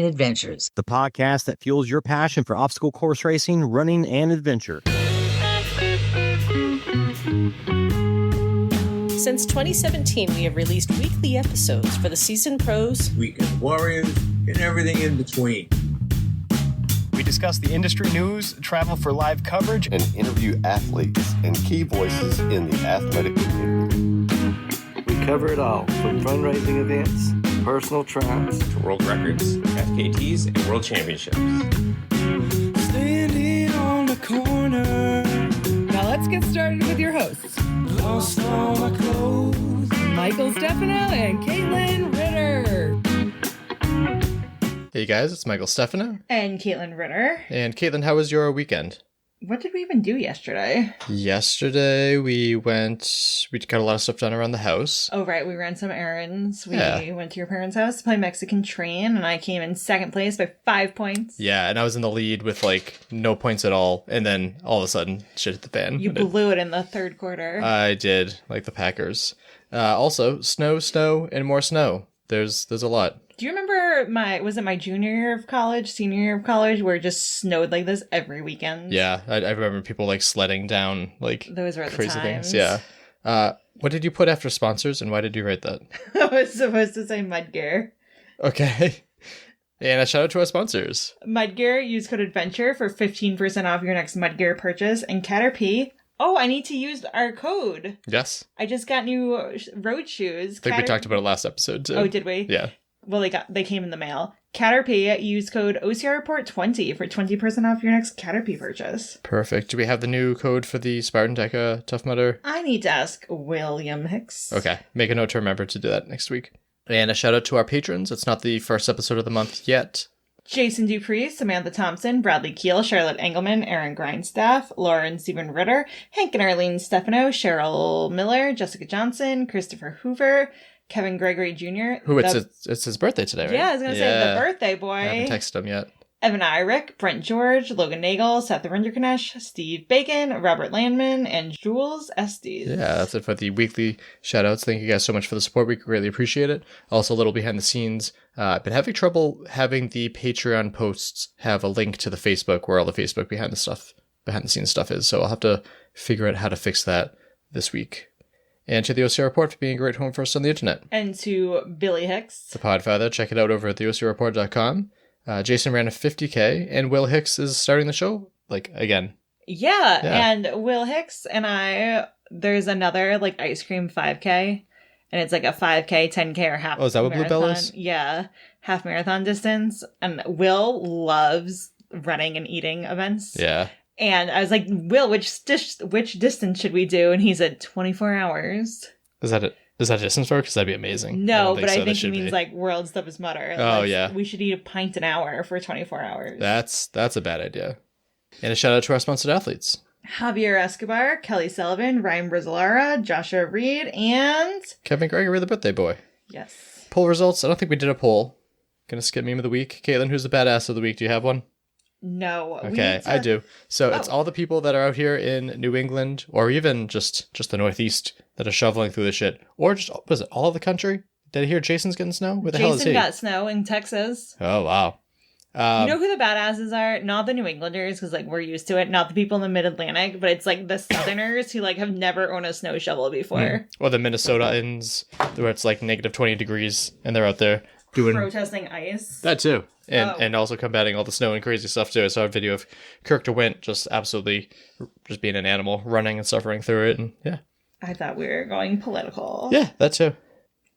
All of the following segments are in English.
Adventures, the podcast that fuels your passion for obstacle course racing, running, and adventure. Since 2017, we have released weekly episodes for the seasoned pros, weekend warriors, and everything in between. We discuss the industry news, travel for live coverage, and interview athletes and key voices in the athletic community. We cover it all, from fundraising events, personal trials, to world records, FKTs, and world championships. Standing on the corner. Now let's get started with your hosts. Lost all my clothes. Michael Stefano and Caitlin Ritter. Hey guys, it's Michael Stefano. And Caitlin Ritter. And Caitlin, how was your weekend? What did we even do yesterday? Yesterday we got a lot of stuff done around the house. Oh, right. We ran some errands. We went to your parents' house to play Mexican Train, and I came in second place by 5 points. Yeah, and I was in the lead with, no points at all, and then all of a sudden, shit hit the fan. You blew it in the third quarter. I did, like the Packers. Also, snow, and more snow. There's a lot. Do you remember my junior year of college, senior year of college, where it just snowed like this every weekend? Yeah, I remember people sledding down those were crazy the times. things. Yeah. What did you put after sponsors, and why did you write that? I was supposed to say Mud Gear. Okay. And a shout out to our sponsors. Mud Gear, use code ADVENTURE for 15% off your next Mud Gear purchase, and Caterpie. Oh, I need to use our code. Yes. I just got new road shoes. I think we talked about it last episode too. Oh, did we? Yeah. Well, they came in the mail. Caterpie, use code OCRReport20 for 20% off your next Caterpie purchase. Perfect. Do we have the new code for the Spartan Deca Tough Mudder? I need to ask William Hicks. Okay. Make a note to remember to do that next week. And a shout out to our patrons. It's not the first episode of the month yet. Jason Dupree, Samantha Thompson, Bradley Keel, Charlotte Engelman, Aaron Grindstaff, Lauren Stephen Ritter, Hank and Arlene Stefano, Cheryl Miller, Jessica Johnson, Christopher Hoover, Kevin Gregory Jr. It's his birthday today, right? Yeah, I was going to say the birthday boy. I haven't texted him yet. Evan Irick, Brent George, Logan Nagel, Seth Arinderkanesh, Steve Bacon, Robert Landman, and Jules Estes. Yeah, that's it for the weekly shout-outs. Thank you guys so much for the support. We greatly appreciate it. Also, a little behind the scenes. I've been having trouble having the Patreon posts have a link to the Facebook where all the Facebook behind the scenes stuff is. So I'll have to figure out how to fix that this week. And to the OCR Report for being a great home for us on the internet. And to Billy Hicks, the Podfather. Check it out over at theocrreport.com. Jason ran a 50K, and Will Hicks is starting the show, again. Yeah, and Will Hicks and I, there's another, ice cream 5K, and it's a 5K, 10K, or half. Oh, is that what Bluebell is? Yeah, half marathon distance, and Will loves running and eating events. Yeah. And I was like, Will, which distance should we do? And he said 24 hours. Is that it? Is that distance for? Because that'd be amazing. No, but I think he means world's toughest mutter. Oh, yeah. We should eat a pint an hour for 24 hours. That's a bad idea. And a shout out to our sponsored athletes. Javier Escobar, Kelly Sullivan, Ryan Brizzalara, Joshua Reed, and... Kevin Gregory, the birthday boy. Yes. Poll results. I don't think we did a poll. Gonna skip meme of the week. Caitlin, who's the badass of the week? Do you have one? No. Okay, I do. So it's all the people that are out here in New England, or even just the Northeast, that are shoveling through the shit. Or just, was it all of the country? Did I hear Jason's getting snow? Where the hell is he? Jason got snow in Texas. Oh, wow. You know who the badasses are? Not the New Englanders, because we're used to it. Not the people in the Mid-Atlantic, but it's the Southerners who have never owned a snow shovel before. Or the Minnesotans, where it's negative 20 degrees, and they're out there doing... protesting ice. That too. And also combating all the snow and crazy stuff too. I saw a video of Kirk DeWint just absolutely just being an animal, running and suffering through it, and yeah. I thought we were going political. Yeah, that too. Are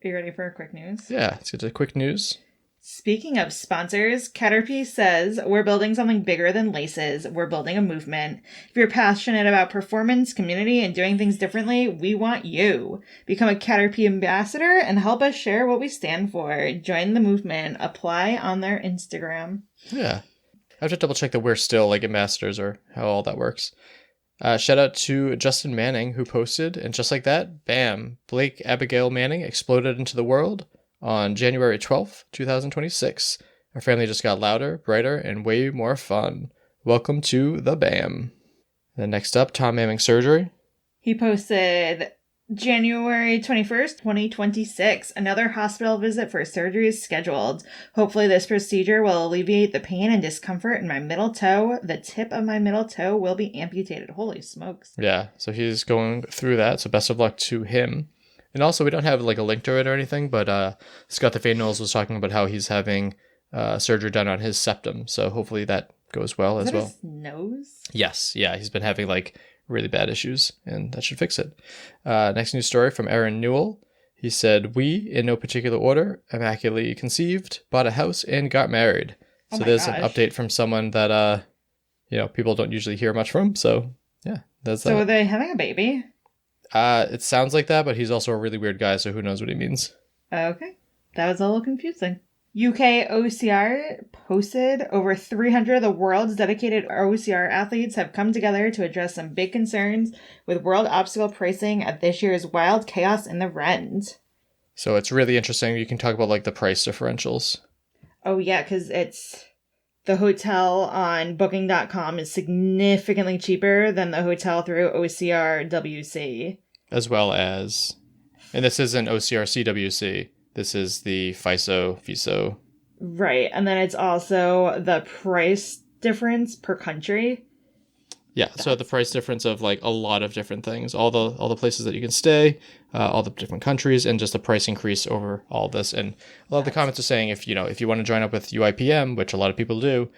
you ready for quick news? Yeah, let's get to quick news. Speaking of sponsors, Caterpie says, we're building something bigger than laces. We're building a movement. If you're passionate about performance, community, and doing things differently, we want you. Become a Caterpie ambassador and help us share what we stand for. Join the movement. Apply on their Instagram. Yeah. I have to double check that we're still ambassadors or how all that works. Shout out to Justin Manning, who posted, and just like that, bam, Blake Abigail Manning exploded into the world on January 12th, 2026. Our family just got louder, brighter, and way more fun. Welcome to the BAM. Then next up, Tom Manning surgery. He posted January 21st, 2026. Another hospital visit for surgery is scheduled. Hopefully this procedure will alleviate the pain and discomfort in my middle toe. The tip of my middle toe will be amputated. Holy smokes. Yeah, so he's going through that, so best of luck to him. And also, we don't have like a link to it or anything, but Scott the Fade Knowles was talking about how he's having surgery done on his septum, so hopefully that goes well as well. His nose? Yes, yeah, he's been having like really bad issues, and that should fix it. Next news story from Aaron Newell. He said, "We, in no particular order, immaculately conceived, bought a house, and got married." So there's an update from someone that people don't usually hear much from. So yeah, that's that. So are they having a baby? It sounds like that, but he's also a really weird guy, so who knows what he means. Okay, that was a little confusing. UK OCR posted over 300 of the world's dedicated OCR athletes have come together to address some big concerns with world obstacle pricing at this year's Wild Chaos in the Rent. So it's really interesting. You can talk about like the price differentials. Oh yeah, because it's the hotel on booking.com is significantly cheaper than the hotel through OCR WC. As well as, and this isn't OCR CWC. This is the FISO. Right. And then it's also the price difference per country. Yeah. So the price difference of like a lot of different things, all the places that you can stay, all the different countries, and just the price increase over all this. And a lot of the comments are saying if you want to join up with UIPM, which a lot of people do,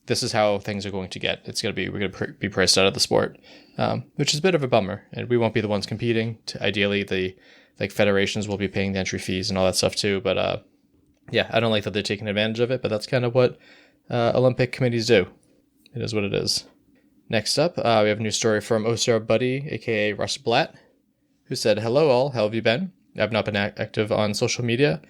this is how things are going to get. We're going to be priced out of the sport, which is a bit of a bummer. And we won't be the ones competing. Ideally, the federations will be paying the entry fees and all that stuff too. But yeah, I don't like that they're taking advantage of it, but that's kind of what Olympic committees do. It is what it is. Next up, we have a new story from OCR Buddy, aka Russ Blatt, who said, "Hello all, how have you been? I've not been active on social media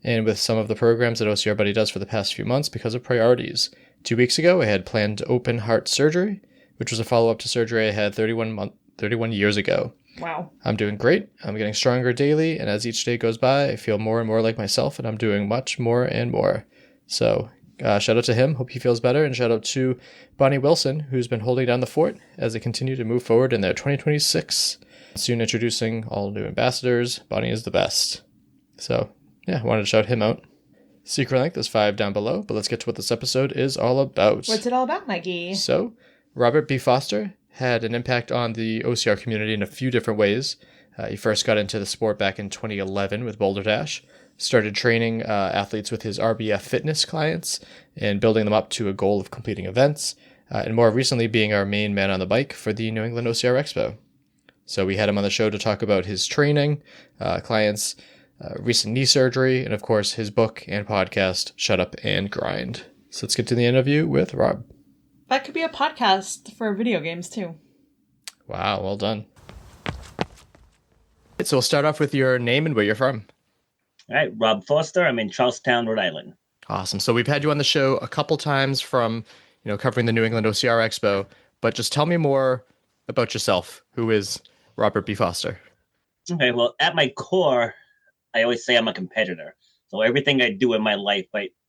and with some of the programs that OCR Buddy does for the past few months because of priorities. 2 weeks ago, I had planned open heart surgery, which was a follow-up to surgery I had 31 years ago. Wow. I'm doing great. I'm getting stronger daily, and as each day goes by, I feel more and more like myself, and I'm doing much more and more." So shout out to him. Hope he feels better. And shout out to Bonnie Wilson, who's been holding down the fort as they continue to move forward in their 2026. Soon introducing all new ambassadors. Bonnie is the best. So yeah, I wanted to shout him out. Secret link is 5 down below, but let's get to what this episode is all about. What's it all about, Mikey? So, Robert B. Foster had an impact on the OCR community in a few different ways. He first got into the sport back in 2011 with Boulder Dash, started training athletes with his RBF fitness clients and building them up to a goal of completing events, and more recently being our main man on the bike for the New England OCR Expo. So we had him on the show to talk about his training, clients, recent knee surgery, and of course his book and podcast, Shut Up and Grind. So let's get to the interview with Rob. That could be a podcast for video games too. Wow, well done. So we'll start off with your name and where you're from. All right, Rob Foster. I'm in Charlestown, Rhode Island. Awesome. So we've had you on the show a couple times from, covering the New England OCR Expo, but just tell me more about yourself. Who is Robert B. Foster? Okay, well, at my core, I always say I'm a competitor. So everything I do in my life,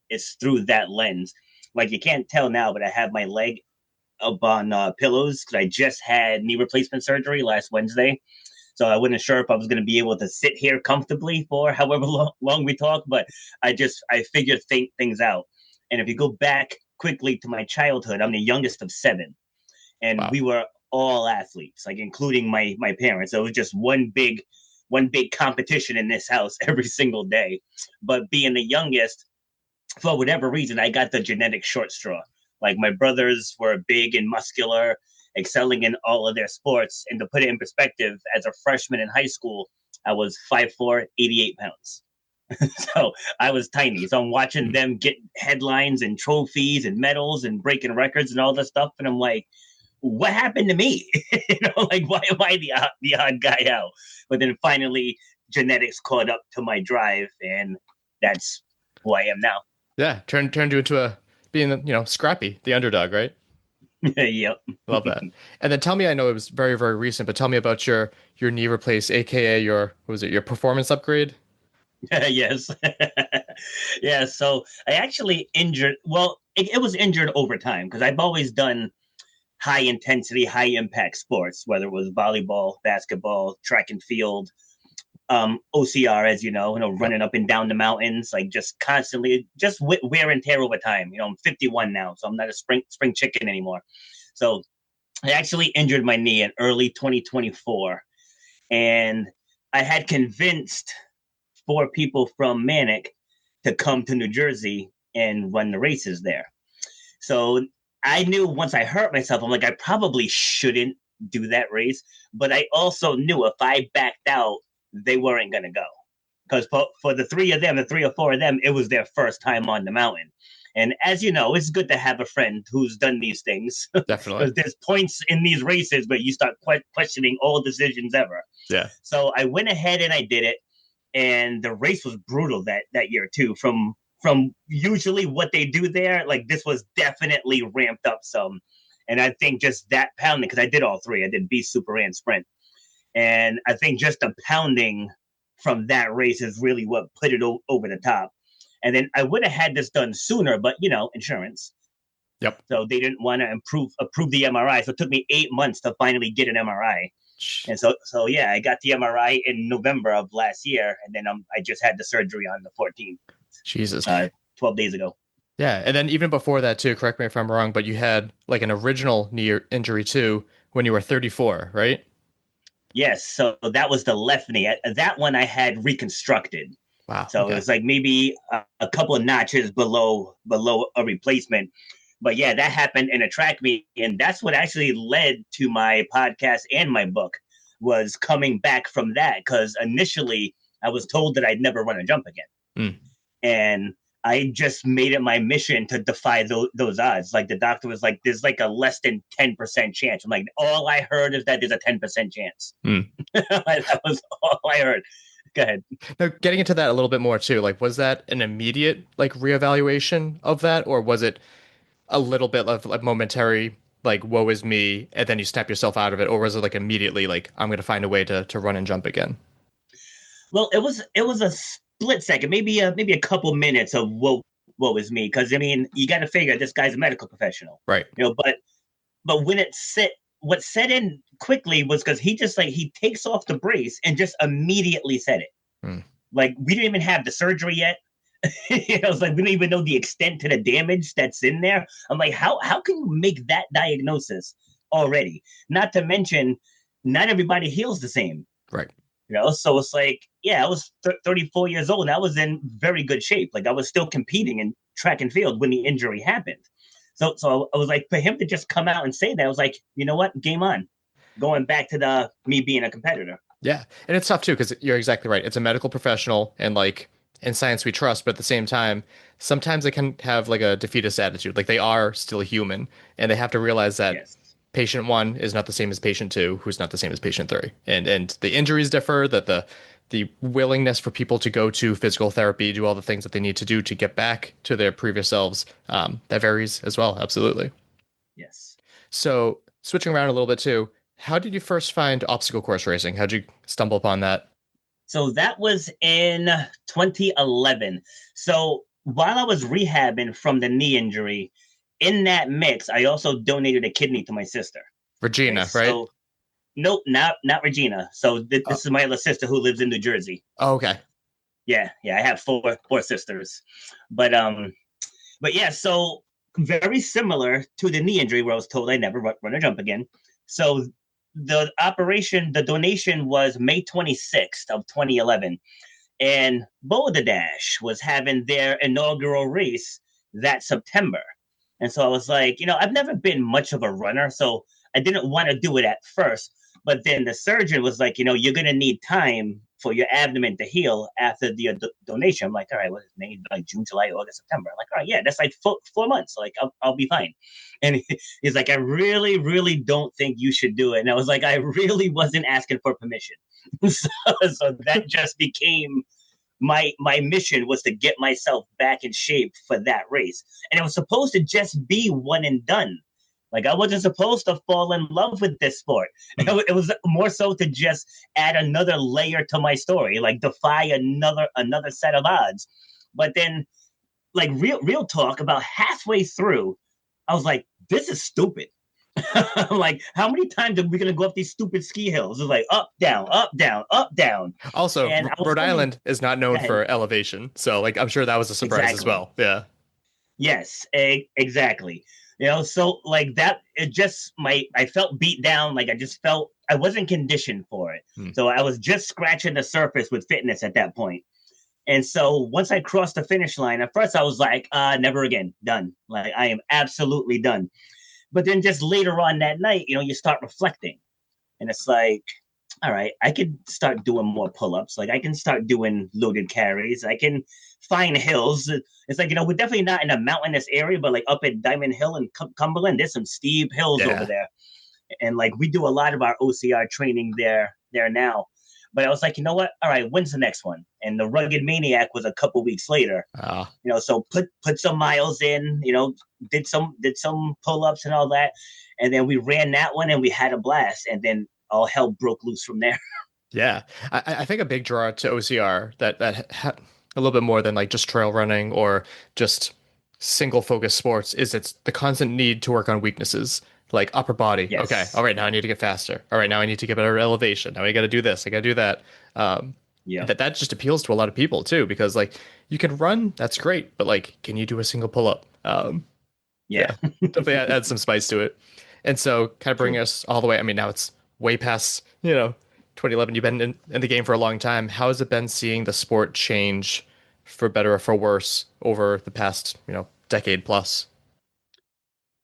it's through that lens. Like you can't tell now, but I have my leg up on pillows because I just had knee replacement surgery last Wednesday. So I wasn't sure if I was going to be able to sit here comfortably for however long we talk, but I figured things out. And if you go back quickly to my childhood, I'm the youngest of 7. And Wow. We were all athletes, like including my parents. So it was just one big competition in this house every single day. But being the youngest, for whatever reason, I got the genetic short straw. Like my brothers were big and muscular, excelling in all of their sports. And to put it in perspective, as a freshman in high school, I was 5'4", 88 pounds. So I was tiny. So I'm watching them get headlines and trophies and medals and breaking records and all this stuff. And I'm like, what happened to me? Why am I the odd guy out? But then finally, genetics caught up to my drive, and that's who I am now. Yeah, turned you into being scrappy, the underdog, right? Yep. Love that. And then tell me, I know it was very, very recent, but tell me about your knee replace, aka your performance upgrade? Yes. Yeah, so I actually injured, well, it was injured over time because I've always done high intensity, high impact sports, whether it was volleyball, basketball, track and field, OCR, as you know, running up and down the mountains, like just constantly, just wear and tear over time. I'm 51 now, so I'm not a spring chicken anymore. So I actually injured my knee in early 2024, and I had convinced 4 people from Manic to come to New Jersey and run the races there. So I knew once I hurt myself, I'm like, I probably shouldn't do that race. But I also knew if I backed out, they weren't going to go. Because for the 3 or 4 of them, it was their first time on the mountain. And as you know, it's good to have a friend who's done these things. Definitely. Because there's points in these races where you start questioning all decisions ever. Yeah. So I went ahead and I did it. And the race was brutal that year, too. From usually what they do there, like this was definitely ramped up some. And I think just that pounding, because I did all 3. I did beast, super, and sprint. And I think just the pounding from that race is really what put it over the top. And then I would have had this done sooner, but, insurance. Yep. So they didn't want to approve the MRI. So it took me 8 months to finally get an MRI. And so yeah, I got the MRI in November of last year. And then I just had the surgery on the 14th. Jesus. 12 days ago. Yeah. And then even before that, too, correct me if I'm wrong, but you had like an original knee injury, too, when you were 34, right? Yes. So that was the left knee. That one I had reconstructed. Wow. So okay. It was like maybe a couple of notches below a replacement. But yeah, that happened in a track meet. And that's what actually led to my podcast and my book, was coming back from that. Because initially I was told that I'd never run a jump again. Mm. And I just made it my mission to defy those odds. Like the doctor was like, there's like a less than 10% chance. I'm like, all I heard is that there's a 10% chance. Mm. That was all I heard. Go ahead. Now, getting into that a little bit more too, like, was that an immediate like reevaluation of that, or was it a little bit of like momentary, like, woe is me, and then you snap yourself out of it, or was it like immediately like, I'm going to find a way to run and jump again? Well, it was a split second, maybe a couple minutes of woe is me, because I mean, you got to figure this guy's a medical professional, right? But when what set in quickly was because he takes off the brace and just immediately said it. Mm. Like, we didn't even have the surgery yet. It's like, we don't even know the extent to the damage that's in there. I'm like, how can you make that diagnosis already? Not to mention, not everybody heals the same. Right. So it's like, yeah, I was 34 years old and I was in very good shape. Like, I was still competing in track and field when the injury happened. So I was like, for him to just come out and say that, I was like, you know what? Game on. Going back to me being a competitor. Yeah. And it's tough too, because you're exactly right. It's a medical professional, and like, in science we trust, but at the same time, sometimes they can have like a defeatist attitude. Like, they are still human, and they have to realize that yes. Patient 1 is not the same as patient 2, who's not the same as patient 3. And the injuries differ, that the willingness for people to go to physical therapy, do all the things that they need to do to get back to their previous selves, that varies as well. Absolutely. Yes. So switching around a little bit too, how did you first find obstacle course racing? How'd you stumble upon that? So that was in 2011. So while I was rehabbing from the knee injury, in that mix, I also donated a kidney to my sister. Regina, right? So, nope, not Regina. So this is my other sister who lives in New Jersey. Oh, okay. Yeah, I have four sisters. But yeah, so very similar to the knee injury where I was told I never run or jump again. So the donation was May 26th of 2011. And Boulder Dash was having their inaugural race that September. And so I was like, I've never been much of a runner, so I didn't want to do it at first. But then the surgeon was like, you're going to need time for your abdomen to heal after the donation. I'm like, all right, well, May, like June, July, August, September. I'm like, all right, yeah, that's like 4 months. Like, I'll be fine. And he's like, I really, really don't think you should do it. And I was like, I really wasn't asking for permission. So that just became my mission, was to get myself back in shape for that race. And it was supposed to just be one and done. Like, I wasn't supposed to fall in love with this sport. It was more so to just add another layer to my story, like defy another set of odds. But then, like, real talk, about halfway through, I was like, this is stupid. I'm like, how many times are we going to go up these stupid ski hills? It's like up, down, up, down, up, down. Also, Rhode Island is not known for elevation. So like, I'm sure that was a surprise as well. Yeah. Yes, exactly. So like that, I felt beat down. Like I wasn't conditioned for it. So I was just scratching the surface with fitness at that point. And so once I crossed the finish line, at first I was like, never again, done. Like I am absolutely done. But then just later on that night, you start reflecting and it's like, all right, I could start doing more pull-ups. Like I can start doing loaded carries. I can find hills. It's like, we're definitely not in a mountainous area, but like up at Diamond Hill and Cumberland, there's some steep hills over there. And like, we do a lot of our OCR training there now. But I was like, you know what? All right, when's the next one? And the Rugged Maniac was a couple weeks later. So put some miles in, did some pull-ups and all that. And then we ran that one and we had a blast. And then all hell broke loose from there. Yeah. I think a big draw to OCR that had a little bit more than like just trail running or just single focus sports is it's the constant need to work on weaknesses. Like upper body. Yes. Okay. All right. Now I need to get faster. All right. Now I need to get better elevation. Now I got to do this. I got to do that. That just appeals to a lot of people too, because like you can run, that's great. But like, can you do a single pull up? Definitely add some spice to it. And so kind of bring us all the way. I mean, now it's way past, 2011. You've been in the game for a long time. How has it been seeing the sport change for better or for worse over the past, decade plus?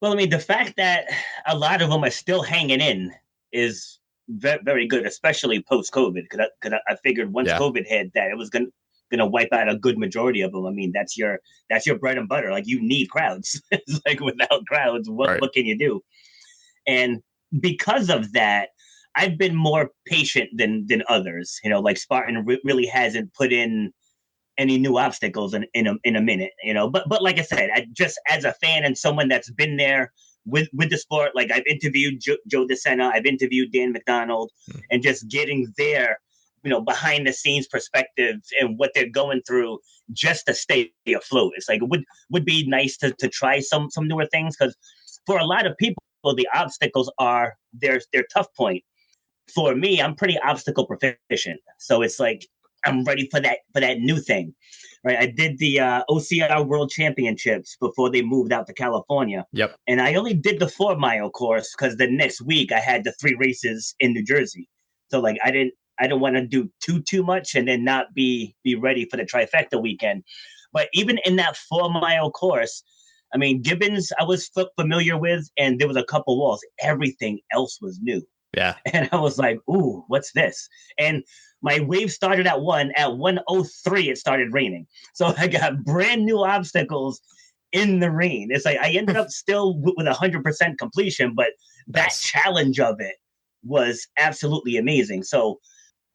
Well, I mean, the fact that a lot of them are still hanging in is very, very good, especially post-COVID, because I figured once COVID hit that it was going to wipe out a good majority of them. I mean, that's your bread and butter. Like, you need crowds. It's like, without crowds, what can you do? And because of that, I've been more patient than others. Like Spartan really hasn't put in any new obstacles in a minute, but like I said, I just as a fan and someone that's been there with the sport, like I've interviewed Joe DeSena, I've interviewed Dan McDonald, and just getting their, behind the scenes perspective and what they're going through just to stay afloat. It's like, it would be nice to try some newer things. Cause for a lot of people, the obstacles are their tough point. For me, I'm pretty obstacle proficient. So it's like, I'm ready for that new thing, right? I did the OCR World Championships before they moved out to California. Yep. And I only did the 4-mile course because the next week I had the 3 races in New Jersey. So like I didn't want to do too much and then not be ready for the trifecta weekend. But even in that 4-mile course, I mean, Gibbons I was familiar with, and there was a couple walls. Everything else was new. Yeah. And I was like, ooh, what's this? And my wave started at 1. At 1:03, it started raining. So I got brand new obstacles in the rain. It's like I ended up still with 100% completion, but that challenge of it was absolutely amazing. So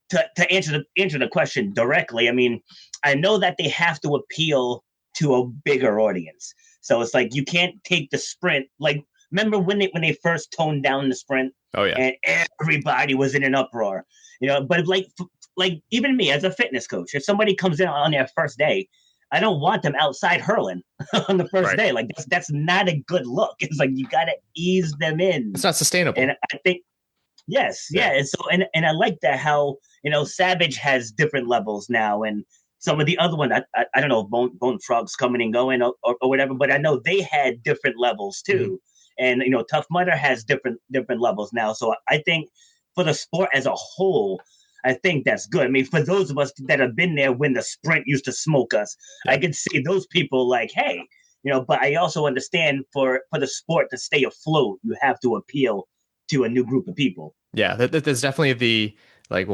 to answer the question directly, I mean, I know that they have to appeal to a bigger audience. So it's like you can't take the sprint. Like, remember when they first toned down the sprint? Oh yeah. And everybody was in an uproar. But like even me as a fitness coach, if somebody comes in on their first day, I don't want them outside hurling on the first day. Like that's not a good look. It's like you got to ease them in. It's not sustainable. And I think, yes, yeah. And so and I like that how Savage has different levels now, and some of the other ones I don't know, Bone Frog's coming and going or whatever, but I know they had different levels too. Mm-hmm. And Tough Mudder has different levels now. So I think for the sport as a whole, I think that's good. I mean, for those of us that have been there when the sprint used to smoke us, I can see those people like, hey, but I also understand for the sport to stay afloat, you have to appeal to a new group of people. Yeah, there's definitely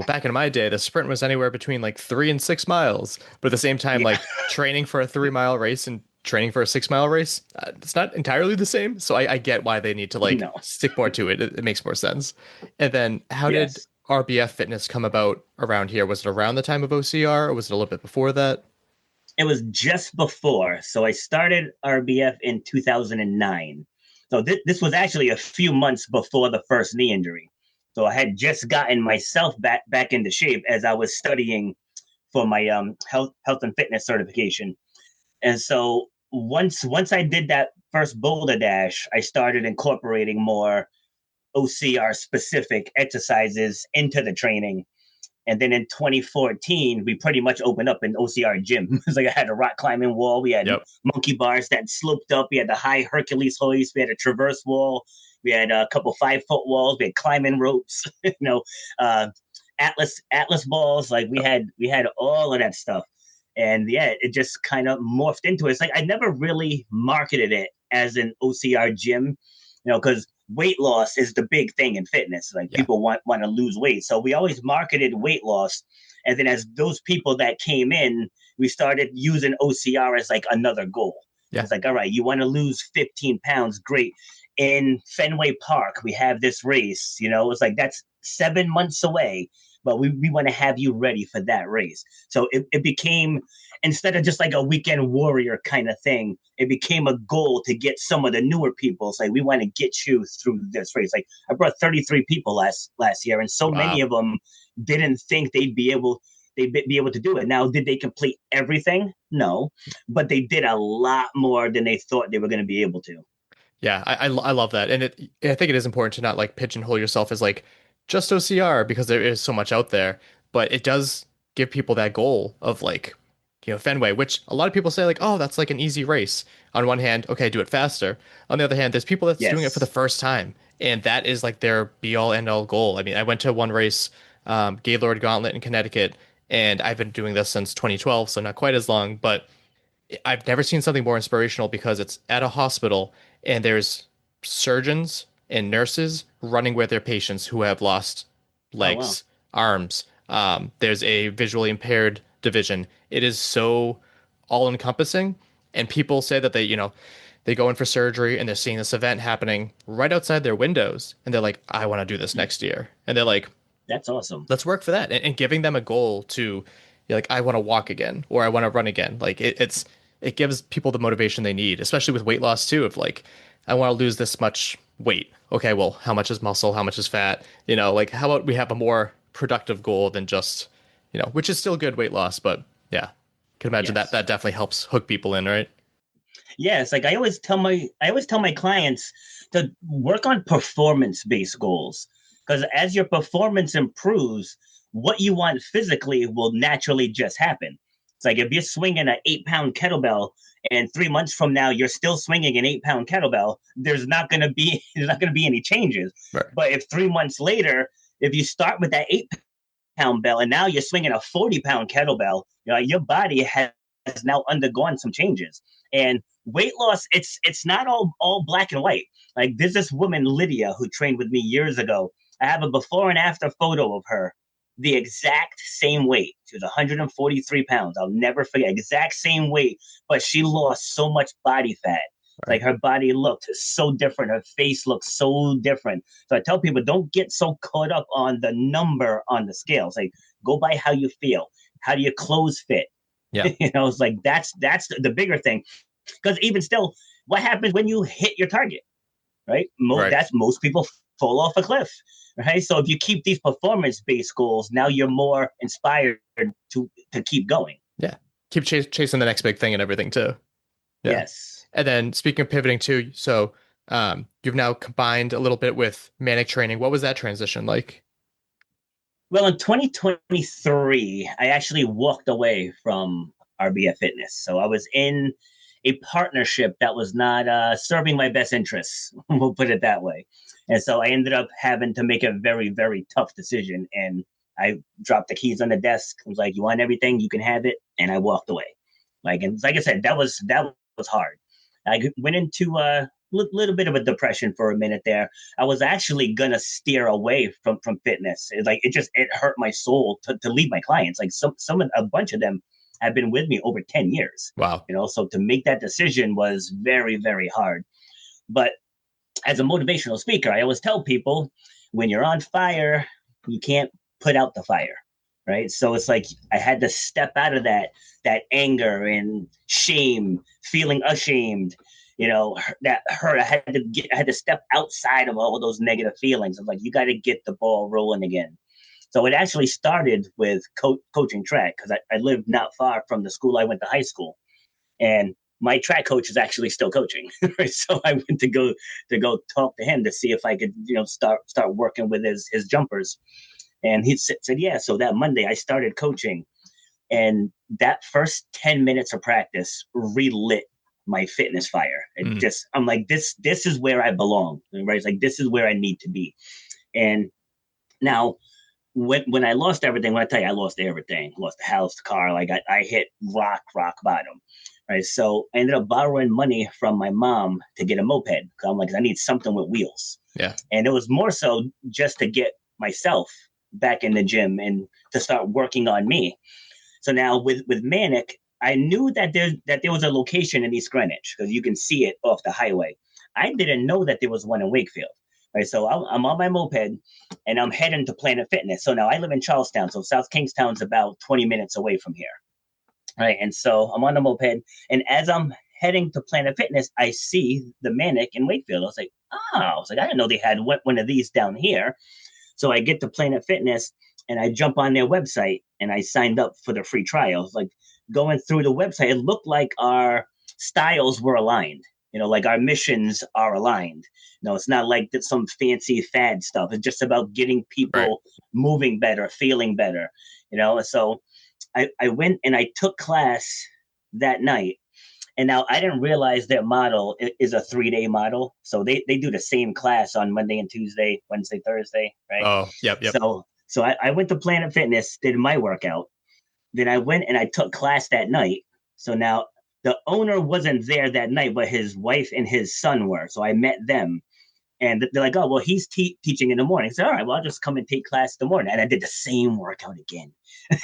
back in my day, the sprint was anywhere between like 3 and 6 miles. But at the same time, like training for a 3-mile race and training for a 6-mile race, it's not entirely the same. So I get why they need to stick more to it. It makes more sense. And then how did RBF fitness come about around here? Was it around the time of OCR or was it a little bit before that? It was just before. So I started RBF in 2009. So this was actually a few months before the first knee injury. So I had just gotten myself back into shape as I was studying for my health and fitness certification. And so once I did that first Boulder Dash, I started incorporating more OCR specific exercises into the training. And then in 2014, we pretty much opened up an OCR gym. It's like I had a rock climbing wall. We had monkey bars that sloped up. We had the high Hercules hoist. We had a traverse wall. We had a couple 5-foot walls. We had climbing ropes, Atlas balls. Like we had all of that stuff. And yeah, it just kind of morphed into it. It's like I never really marketed it as an OCR gym, because weight loss is the big thing in fitness. Like people want to lose weight. So we always marketed weight loss. And then as those people that came in, we started using OCR as like another goal. Yeah. It's like, all right, you want to lose 15 pounds. Great. In Fenway Park, we have this race, it's like that's 7 months away, but we want to have you ready for that race. So it became, instead of just like a weekend warrior kind of thing, it became a goal to get some of the newer people. It's like, we want to get you through this race. Like I brought 33 people last year, and so many of them didn't think they'd be able to do it. Now, did they complete everything? No, but they did a lot more than they thought they were going to be able to. Yeah, I love that. And I think it is important to not like pigeonhole yourself as like just OCR, because there is so much out there, but it does give people that goal of like, Fenway, which a lot of people say like, oh, that's like an easy race. On one hand, okay, do it faster. On the other hand, there's people that's doing it for the first time, and that is like their be all end all goal. I mean, I went to one race, Gaylord Gauntlet in Connecticut, and I've been doing this since 2012, so not quite as long, but I've never seen something more inspirational because it's at a hospital and there's surgeons and nurses running with their patients who have lost legs, arms. There's a visually impaired division. It is so all encompassing. And people say that they go in for surgery and they're seeing this event happening right outside their windows. And they're like, I want to do this next year. And they're like, that's awesome. Let's work for that. And giving them a goal to like, I want to walk again, or I want to run again. Like it gives people the motivation they need, especially with weight loss too. Of like, I want to lose this much weight. Okay, well, how much is muscle? How much is fat? Like how about we have a more productive goal than just, which is still good weight loss, but yeah, can imagine that definitely helps hook people in, right? Yes, like I always tell my clients to work on performance-based goals, because as your performance improves, what you want physically will naturally just happen. It's like if you're swinging an 8-pound kettlebell and 3 months from now you're still swinging an 8-pound kettlebell, there's not going to be any changes. Right. But if 3 months later, if you start with that 8-pound bell and now you're swinging a 40-pound kettlebell, your body has now undergone some changes. And weight loss, it's not all black and white. Like there's this woman, Lydia, who trained with me years ago. I have a before and after photo of her. The exact same weight. She was 143 pounds. I'll never forget. Exact same weight, but she lost so much body fat. Right. Like her body looked so different. Her face looked so different. So I tell people, don't get so caught up on the number on the scales. Like go by how you feel. How do your clothes fit? Yeah. It's like that's the bigger thing. Because even still, what happens when you hit your target? Right? Most people fall off a cliff. Right. So if you keep these performance-based goals, now you're more inspired to keep going. Yeah. Keep chasing the next big thing and everything too. Yeah. Yes. And then speaking of pivoting too, so you've now combined a little bit with manic training. What was that transition like? Well, in 2023, I actually walked away from RBF Fitness. So I was in a partnership that was not serving my best interests. We'll put it that way. And so I ended up having to make a very, very tough decision. And I dropped the keys on the desk. I was like, you want everything? You can have it. And I walked away. Like I said, that was hard. I went into a little bit of a depression for a minute there. I was actually going to steer away from fitness. It hurt my soul to leave my clients. Like a bunch of them have been with me over 10 years. Wow. So to make that decision was very, very hard. But as a motivational speaker, I always tell people, when you're on fire, you can't put out the fire, right? So it's like I had to step out of that anger and shame, feeling ashamed, that hurt. I had to step outside of all of those negative feelings. I'm like, you got to get the ball rolling again. So it actually started with coaching track, because I lived not far from the school I went to high school. And my track coach is actually still coaching. Right? So I went to go talk to him to see if I could, start working with his jumpers. And he said, yeah. So that Monday I started coaching, and that first 10 minutes of practice relit my fitness fire. I'm like, this is where I belong, right? It's like, this is where I need to be. And now when I lost everything, when I tell you I lost everything, lost the house, the car, like I hit rock bottom, right? So I ended up borrowing money from my mom to get a moped. I'm like, I need something with wheels. Yeah. And it was more so just to get myself back in the gym and to start working on me. So now with Manic, I knew that there was a location in East Greenwich because you can see it off the highway. I didn't know that there was one in Wakefield. Right, so I'm on my moped and I'm heading to Planet Fitness. So now I live in Charlestown, so South Kingstown's about 20 minutes away from here. Right, and so I'm on the moped, and as I'm heading to Planet Fitness, I see the Manic in Wakefield. I was like, I didn't know they had one of these down here. So I get to Planet Fitness and I jump on their website and I signed up for the free trials. Like going through the website, it looked like our styles were aligned. Like our missions are aligned. It's not like that some fancy fad stuff. It's just about getting people moving better, feeling better. So I went and I took class that night. And now I didn't realize their model is a 3-day model. So they do the same class on Monday and Tuesday, Wednesday, Thursday, right? Oh, yep. So I went to Planet Fitness, did my workout. Then I went and I took class that night. So now the owner wasn't there that night, but his wife and his son were. So I met them. And they're like, oh, well, he's teaching in the morning. So, all right, well, I'll just come and take class in the morning. And I did the same workout again.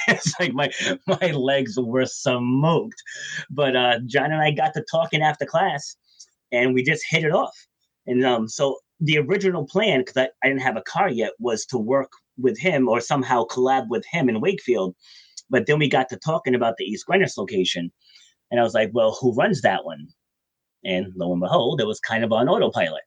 It's like my legs were smoked. But John and I got to talking after class, and we just hit it off. And so the original plan, because I didn't have a car yet, was to work with him or somehow collab with him in Wakefield. But then we got to talking about the East Greenwich location. And I was like, well, who runs that one? And lo and behold, it was kind of on autopilot.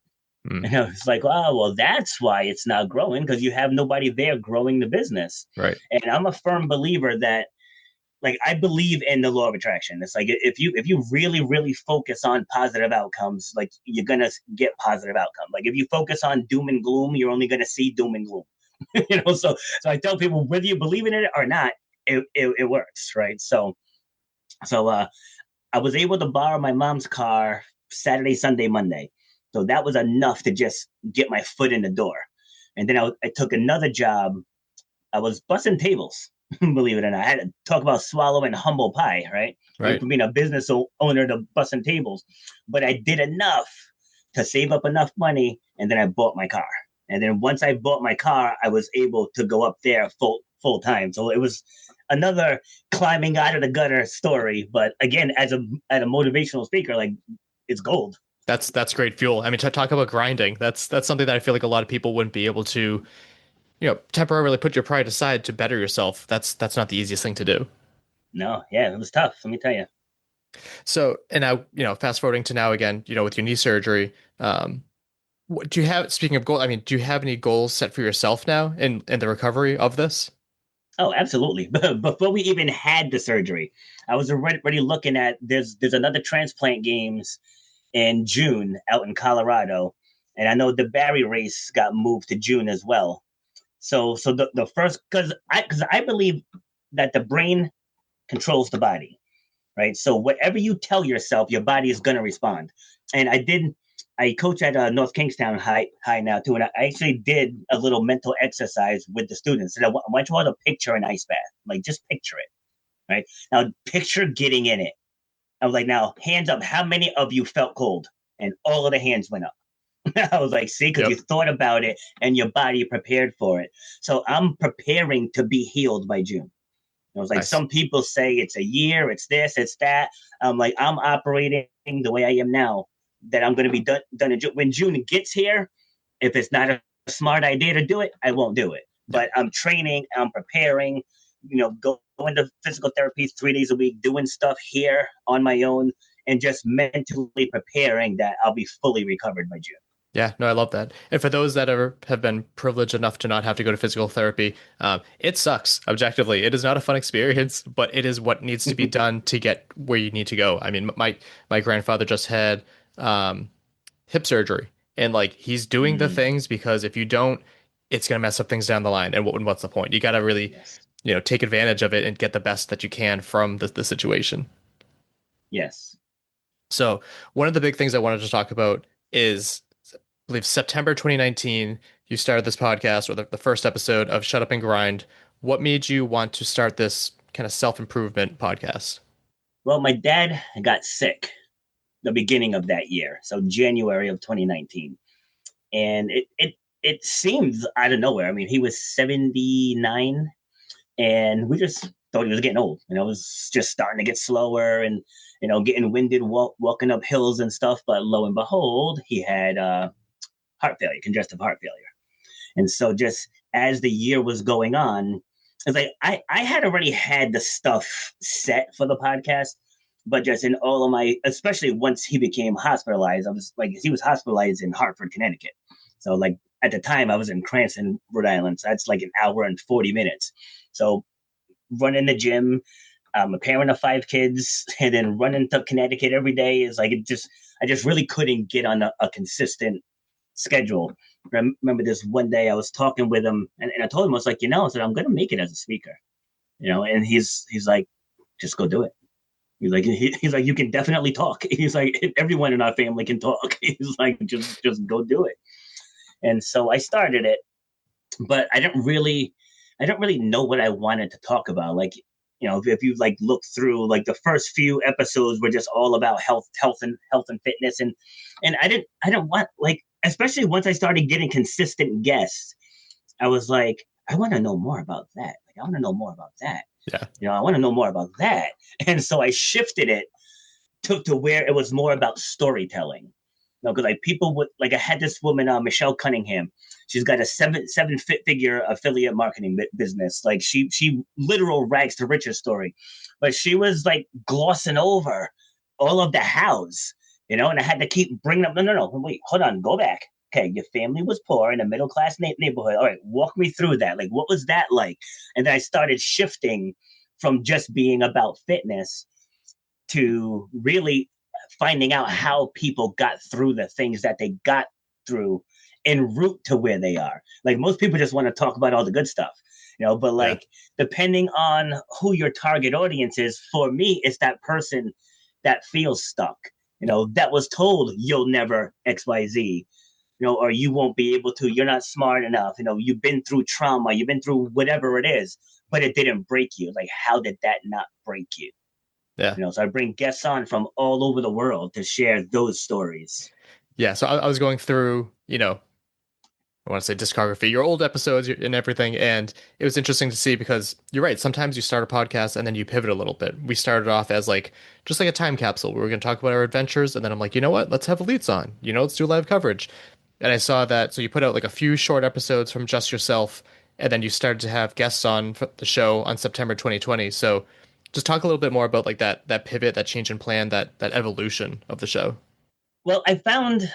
And I was like, oh, well, that's why it's not growing, because you have nobody there growing the business. Right. And I'm a firm believer that, like, I believe in the law of attraction. It's like if you really, really focus on positive outcomes, like you're going to get positive outcome. Like if you focus on doom and gloom, you're only going to see doom and gloom. So I tell people, whether you believe in it or not, it works. Right. So I was able to borrow my mom's car Saturday, Sunday, Monday. So that was enough to just get my foot in the door. And then I took another job. I was bussing tables, believe it or not. I had to talk about swallowing humble pie, right? From being a business owner to bussing tables. But I did enough to save up enough money, and then I bought my car. And then once I bought my car, I was able to go up there full time. So it was another climbing out of the gutter story. But again, as a motivational speaker, like, it's gold. That's great fuel. I mean, to talk about grinding, that's something that I feel like a lot of people wouldn't be able to, temporarily put your pride aside to better yourself. That's not the easiest thing to do. No, yeah, it was tough. Let me tell you. So, and now, fast forwarding to now again, with your knee surgery, what do you have, speaking of goals, I mean, do you have any goals set for yourself now in the recovery of this? Oh, absolutely. But before we even had the surgery, I was already looking at, there's another transplant games in June out in Colorado. And I know the Barry race got moved to June as well. So the first, because I believe that the brain controls the body, right? So whatever you tell yourself, your body is going to respond. And I coach at North Kingstown High now too. And I actually did a little mental exercise with the students. And I want you all to picture an ice bath, like just picture it, right? Now picture getting in it. I was like, now, hands up, how many of you felt cold? And all of the hands went up. I was like, see, because you thought about it and your body prepared for it. So I'm preparing to be healed by June. I was like, Some people say it's a year, it's this, it's that. I'm like, I'm operating the way I am now, that I'm going to be done in June. When June gets here, if it's not a smart idea to do it, I won't do it. But I'm training, I'm preparing, going to physical therapy 3 days a week, doing stuff here on my own, and just mentally preparing that I'll be fully recovered by June. Yeah, no, I love that. And for those that have been privileged enough to not have to go to physical therapy, it sucks, objectively. It is not a fun experience, but it is what needs to be done to get where you need to go. I mean, my grandfather just had hip surgery, and like he's doing the things because if you don't, it's going to mess up things down the line. And what's the point? You got to really, take advantage of it and get the best that you can from the situation. Yes. So one of the big things I wanted to talk about is, I believe September 2019, you started this podcast, or the first episode of Shut Up and Grind. What made you want to start this kind of self-improvement podcast? Well, my dad got sick the beginning of that year, so January of 2019. And it seemed out of nowhere. I mean, he was 79, and we just thought he was getting old. It was just starting to get slower and, getting winded, walking up hills and stuff. But lo and behold, he had heart failure, congestive heart failure. And so just as the year was going on, it's like I had already had the stuff set for the podcast, but just in all of my, especially once he became hospitalized, I was like, he was hospitalized in Hartford, Connecticut. So like at the time I was in Cranston, Rhode Island. So that's like an hour and 40 minutes. So running the gym, I'm a parent of 5 kids, and then running to Connecticut every day is like, I just really couldn't get on a consistent schedule. I remember this one day I was talking with him, and I told him, I was like, I said, I'm going to make it as a speaker, and he's like, just go do it. He's like, you can definitely talk. He's like, everyone in our family can talk. He's like, just go do it. And so I started it, but I don't really know what I wanted to talk about. Like, if you like look through, like the first few episodes were just all about health and fitness. And I didn't want, like, especially once I started getting consistent guests, I was like, I want to know more about that. Like, I want to know more about that. Yeah. I want to know more about that. And so I shifted it to where it was more about storytelling. Because like people would, like I had this woman, Michelle Cunningham. She's got a seven-figure affiliate marketing business. Like she literal rags to riches story, but she was like glossing over all of the hows, and I had to keep bringing up. No, wait, hold on, go back. Okay, your family was poor in a middle class neighborhood. All right, walk me through that. Like, what was that like? And then I started shifting from just being about fitness to really finding out how people got through the things that they got through en route to where they are. Like most people just want to talk about all the good stuff, but like depending on who your target audience is, for me, it's that person that feels stuck, that was told you'll never XYZ, or you won't be able to, you're not smart enough, you've been through trauma, you've been through whatever it is, but it didn't break you. Like, how did that not break you? Yeah. So I bring guests on from all over the world to share those stories. Yeah. So I was going through, I want to say discography, your old episodes and everything. And it was interesting to see because you're right. Sometimes you start a podcast and then you pivot a little bit. We started off as just like a time capsule. We were going to talk about our adventures. And then I'm like, you know what? Let's have elites on, let's do live coverage. And I saw that. So you put out like a few short episodes from just yourself. And then you started to have guests on the show on September 2020. So just talk a little bit more about like that pivot, that change in plan, that evolution of the show. Well, I found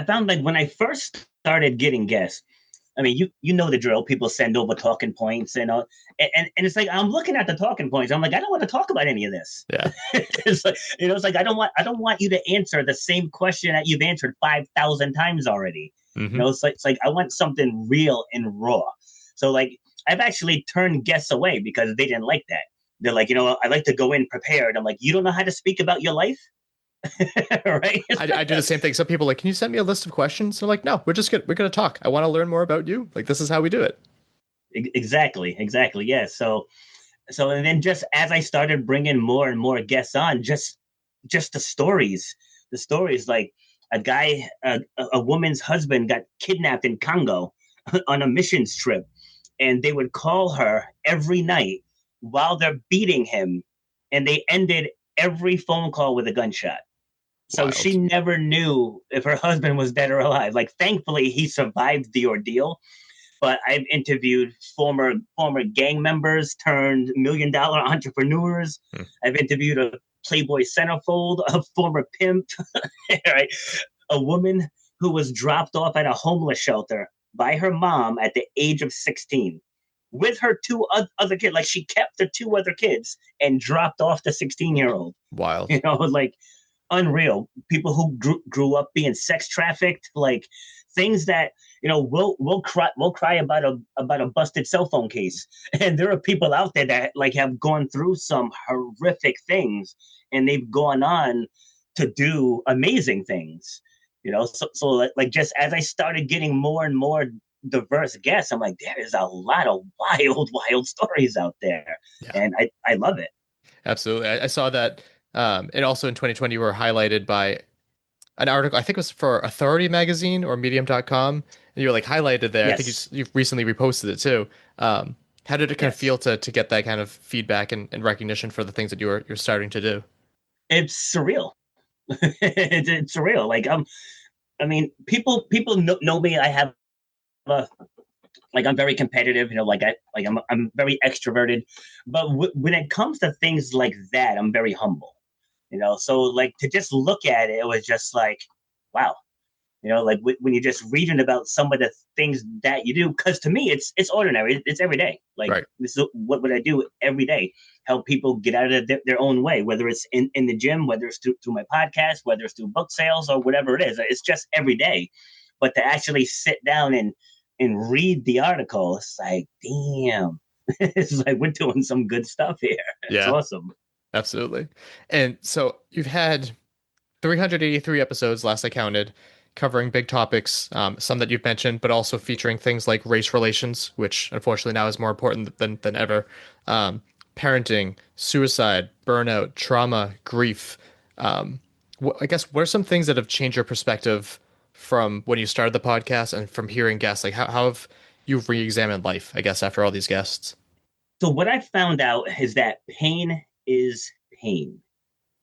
like when I first started getting guests, I mean, you know the drill. People send over talking points and it's like, I'm looking at the talking points. I'm like, I don't want to talk about any of this. Yeah. It's like, it's like, I don't want you to answer the same question that you've answered 5,000 times already. Mm-hmm. It's like, I want something real and raw. So like, I've actually turned guests away because they didn't like that. They're like, I like to go in prepared. I'm like, you don't know how to speak about your life? Right? I do the same thing. Some people are like, can you send me a list of questions? They're like, no, we're going to talk. I want to learn more about you. Like, this is how we do it. Exactly. Yeah. So, and then just as I started bringing more and more guests on, just the stories, like a guy, a woman's husband got kidnapped in Congo on a missions trip, and they would call her every night while they're beating him, and they ended every phone call with a gunshot. So Wild. She never knew if her husband was dead or alive. Like, thankfully, he survived the ordeal. But I've interviewed former gang members turned $1 million entrepreneurs. I've interviewed a Playboy centerfold, a former pimp, right? A woman who was dropped off at a homeless shelter by her mom at the age of 16 with her two other kids. Like, she kept the two other kids and dropped off the 16-year-old. Wild. You know, like, unreal. People who grew up being sex trafficked, like things that, you know, we'll cry about a busted cell phone case. And there are people out there that like have gone through some horrific things, and they've gone on to do amazing things. You know, so like just as I started getting more and more diverse guests, I'm like, there is a lot of wild stories out there. Yeah. And I love it. Absolutely. I saw that. And also in 2020, you were highlighted by an article, I think it was for Authority Magazine or Medium.com. And you were like highlighted there. Yes. I think you've recently reposted it too. How did it kind of feel to get that kind of feedback and recognition for the things that you're starting to do? It's surreal. It's surreal. Like, I mean, people know me. I have I'm very competitive, you know, I'm very extroverted, but when it comes to things like that, I'm very humble, you know? So like to just look at it, it was just like, wow, you know, like when you're just reading about some of the things that you do, because to me, it's ordinary. It's every day. Like, right. This is what I do every day. Help people get out of their own way, whether it's in the gym, whether it's through my podcast, whether it's through book sales or whatever it is. It's just every day. But to actually sit down and read the article, it's like, damn, it's like we're doing some good stuff here. It's awesome. Absolutely. And so you've had 383 episodes, last I counted, covering big topics, some that you've mentioned, but also featuring things like race relations, which unfortunately now is more important than ever, parenting, suicide, burnout, trauma, grief. I guess what are some things that have changed your perspective from when you started the podcast and from hearing guests? Like how have you re-examined life, I guess, after all these guests? So what I found out is that pain is pain,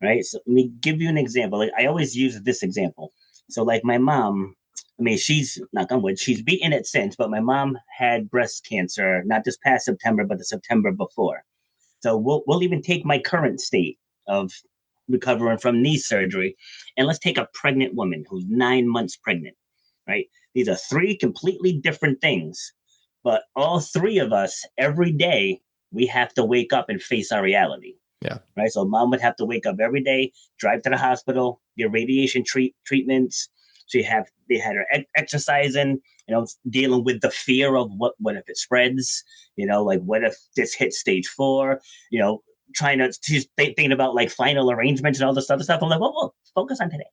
right? So let me give you an example. Like, I always use this example. So like my mom, I mean, she's, knock on wood, she's beaten it since, but my mom had breast cancer, not this past September, but the September before. So we'll even take my current state of recovering from knee surgery, and let's take a pregnant woman who's 9 months pregnant, right? These are three completely different things, but all three of us every day, we have to wake up and face our reality. Yeah. Right. So mom would have to wake up every day, drive to the hospital, get radiation treatments. They had her exercising, you know, dealing with the fear of what if it spreads, you know, like what if this hits stage 4, you know, she's thinking about like final arrangements and all this other stuff. I'm like, whoa, focus on today.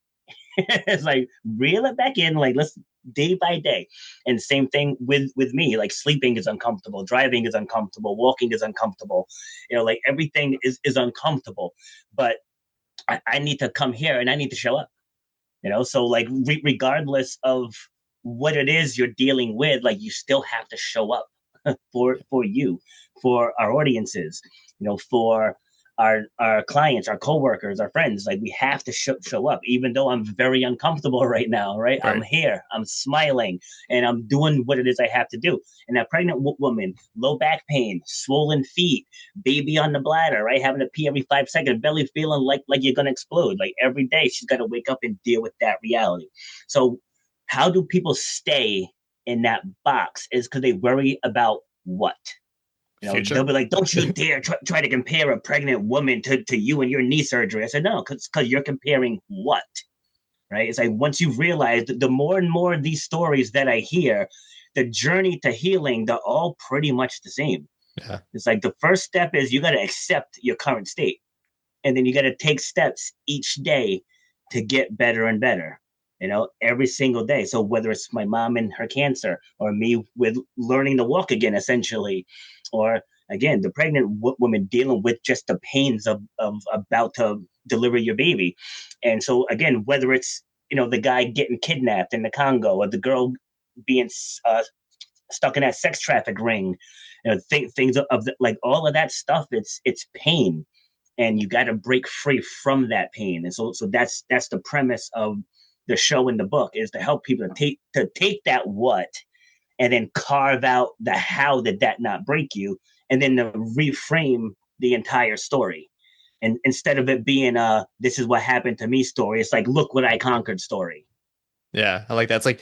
It's like, reel it back in, like, let's day by day. And same thing with me, like sleeping is uncomfortable, driving is uncomfortable, walking is uncomfortable, you know, like everything is uncomfortable, but I need to come here and I need to show up, you know? So like regardless of what it is you're dealing with, like you still have to show up for you, for our audiences, you know, for our clients, our coworkers, our friends. Like we have to show up, even though I'm very uncomfortable right now, right? I'm here, I'm smiling, and I'm doing what it is I have to do. And that pregnant woman, low back pain, swollen feet, baby on the bladder, right? Having to pee every 5 seconds, belly feeling like you're going to explode. Like every day she's got to wake up and deal with that reality. So how do people stay in that box? Is because they worry about what? You know, they'll be like, don't you dare try to compare a pregnant woman to you and your knee surgery. I said, no, because you're comparing what, right? It's like once you realize that the more and more of these stories that I hear, the journey to healing, they're all pretty much the same. Yeah. It's like the first step is you got to accept your current state. And then you got to take steps each day to get better and better, you know, every single day. So whether it's my mom and her cancer, or me with learning to walk again, essentially, or again, the pregnant woman dealing with just the pains of about to deliver your baby. And so again, whether it's, you know, the guy getting kidnapped in the Congo, or the girl being stuck in that sex traffic ring, you know, things of like all of that stuff, it's pain, and you got to break free from that pain. And so that's the premise of the show in the book, is to help people to take that what, and then carve out the how did that not break you, and then to reframe the entire story. And instead of it being this is what happened to me story, it's like, look what I conquered story. Yeah, I like that. It's like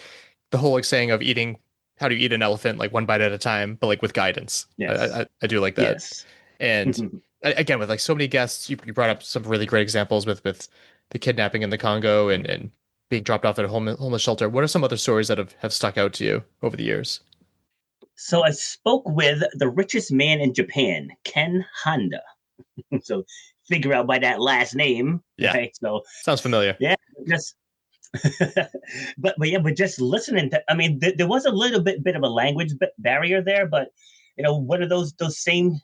the whole like saying of eating, how do you eat an elephant, like one bite at a time, but like with guidance. Yes. I do like that. Yes. And again, with like so many guests, you brought up some really great examples with the kidnapping in the Congo and being dropped off at a homeless shelter. What are some other stories that have stuck out to you over the years? So I spoke with the richest man in Japan, Ken Honda. So figure out by that last name. Yeah. Right? So sounds familiar. Yeah. Just but just listening to, I mean, there was a little bit of a language barrier there, but one of those same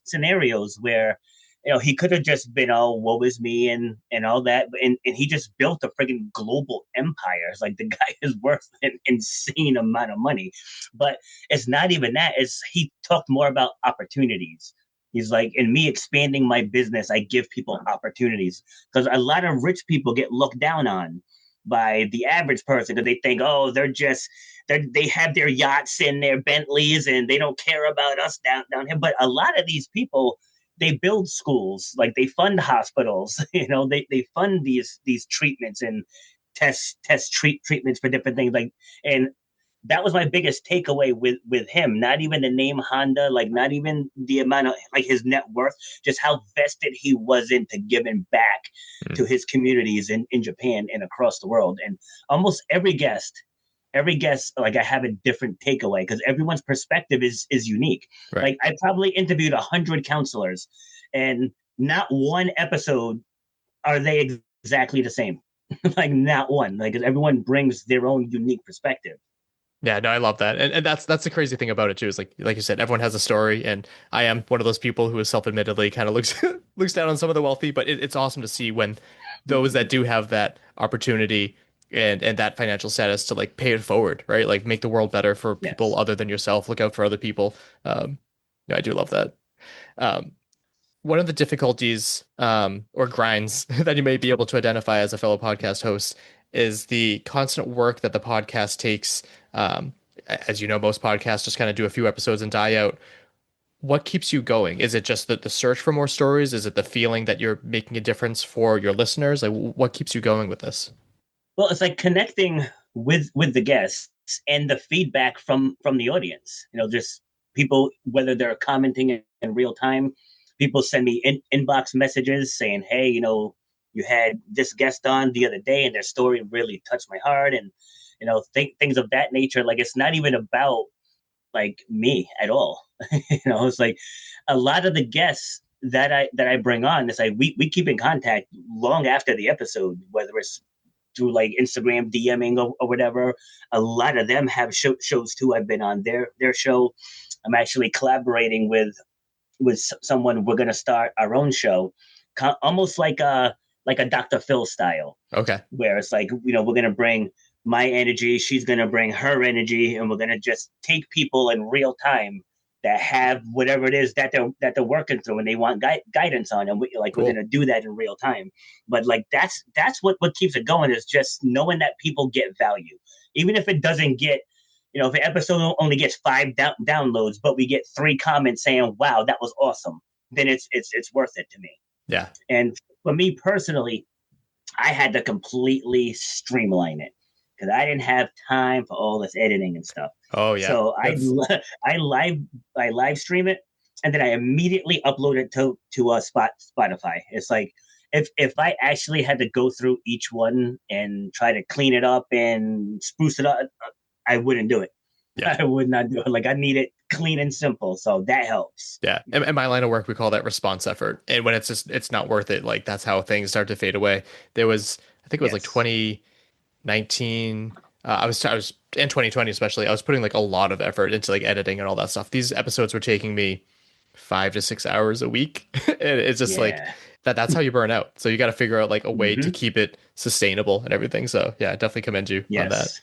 scenarios where he could have just been, oh, woe is me and all that, and he just built a friggin' global empire. It's like the guy is worth an insane amount of money, but it's not even that. It's he talked more about opportunities. He's like, in me expanding my business, I give people opportunities, because a lot of rich people get looked down on by the average person because they think, oh, they have their yachts and their Bentleys and they don't care about us down here. But a lot of these people, they build schools, like they fund hospitals, they fund these treatments and treatments for different things. Like, and that was my biggest takeaway with him. Not even the name Honda, like not even the amount of like his net worth, just how vested he was into giving back to his communities in Japan and across the world. And almost every guest, like I have a different takeaway because everyone's perspective is unique. Right. Like I probably interviewed 100 counselors, and not one episode are they exactly the same. Like not one. Like everyone brings their own unique perspective. Yeah, no, I love that. And that's the crazy thing about it too, is like you said, everyone has a story, and I am one of those people who is self-admittedly kind of looks down on some of the wealthy, but it's awesome to see when those that do have that opportunity and that financial status to like pay it forward, right? Like make the world better for people other than yourself, look out for other people. I do love that. One of the difficulties or grinds that you may be able to identify as a fellow podcast host is the constant work that the podcast takes. As you know, most podcasts just kind of do a few episodes and die out. What keeps you going? Is it just the search for more stories? Is it the feeling that you're making a difference for your listeners? Like, what keeps you going with this? Well, it's like connecting with the guests and the feedback from the audience. Just people, whether they're commenting in real time, people send me inbox messages saying, hey, you had this guest on the other day and their story really touched my heart, and things of that nature. Like it's not even about like me at all. It's like a lot of the guests that I bring on, it's like we keep in contact long after the episode, whether it's through like Instagram DMing or whatever. A lot of them have shows too. I've been on their show. I'm actually collaborating with someone. We're going to start our own show, almost like a Dr. Phil style. Okay. Where it's like, we're going to bring my energy, she's going to bring her energy, and we're going to just take people in real time that have whatever it is that they're working through and they want guidance on. And we're going to do that in real time. But like, that's what keeps it going, is just knowing that people get value. Even if it doesn't get, if an episode only gets 5 downloads, but we get 3 comments saying, wow, that was awesome, then it's worth it to me. Yeah. And for me personally, I had to completely streamline it because I didn't have time for all this editing and stuff. Oh yeah. So I live stream it, and then I immediately upload it to Spotify. It's like if I actually had to go through each one and try to clean it up and spruce it up, I wouldn't do it. Yeah. I would not do it. Like I need it clean and simple. So that helps. Yeah. In my line of work, we call that response effort. And when it's not worth it, like that's how things start to fade away. There was, I think it was like 2019. I was in 2020, especially, I was putting like a lot of effort into like editing and all that stuff. These episodes were taking me 5 to 6 hours a week. And it's just like that's how you burn out. So you got to figure out like a way to keep it sustainable and everything. So yeah, I definitely commend you on that.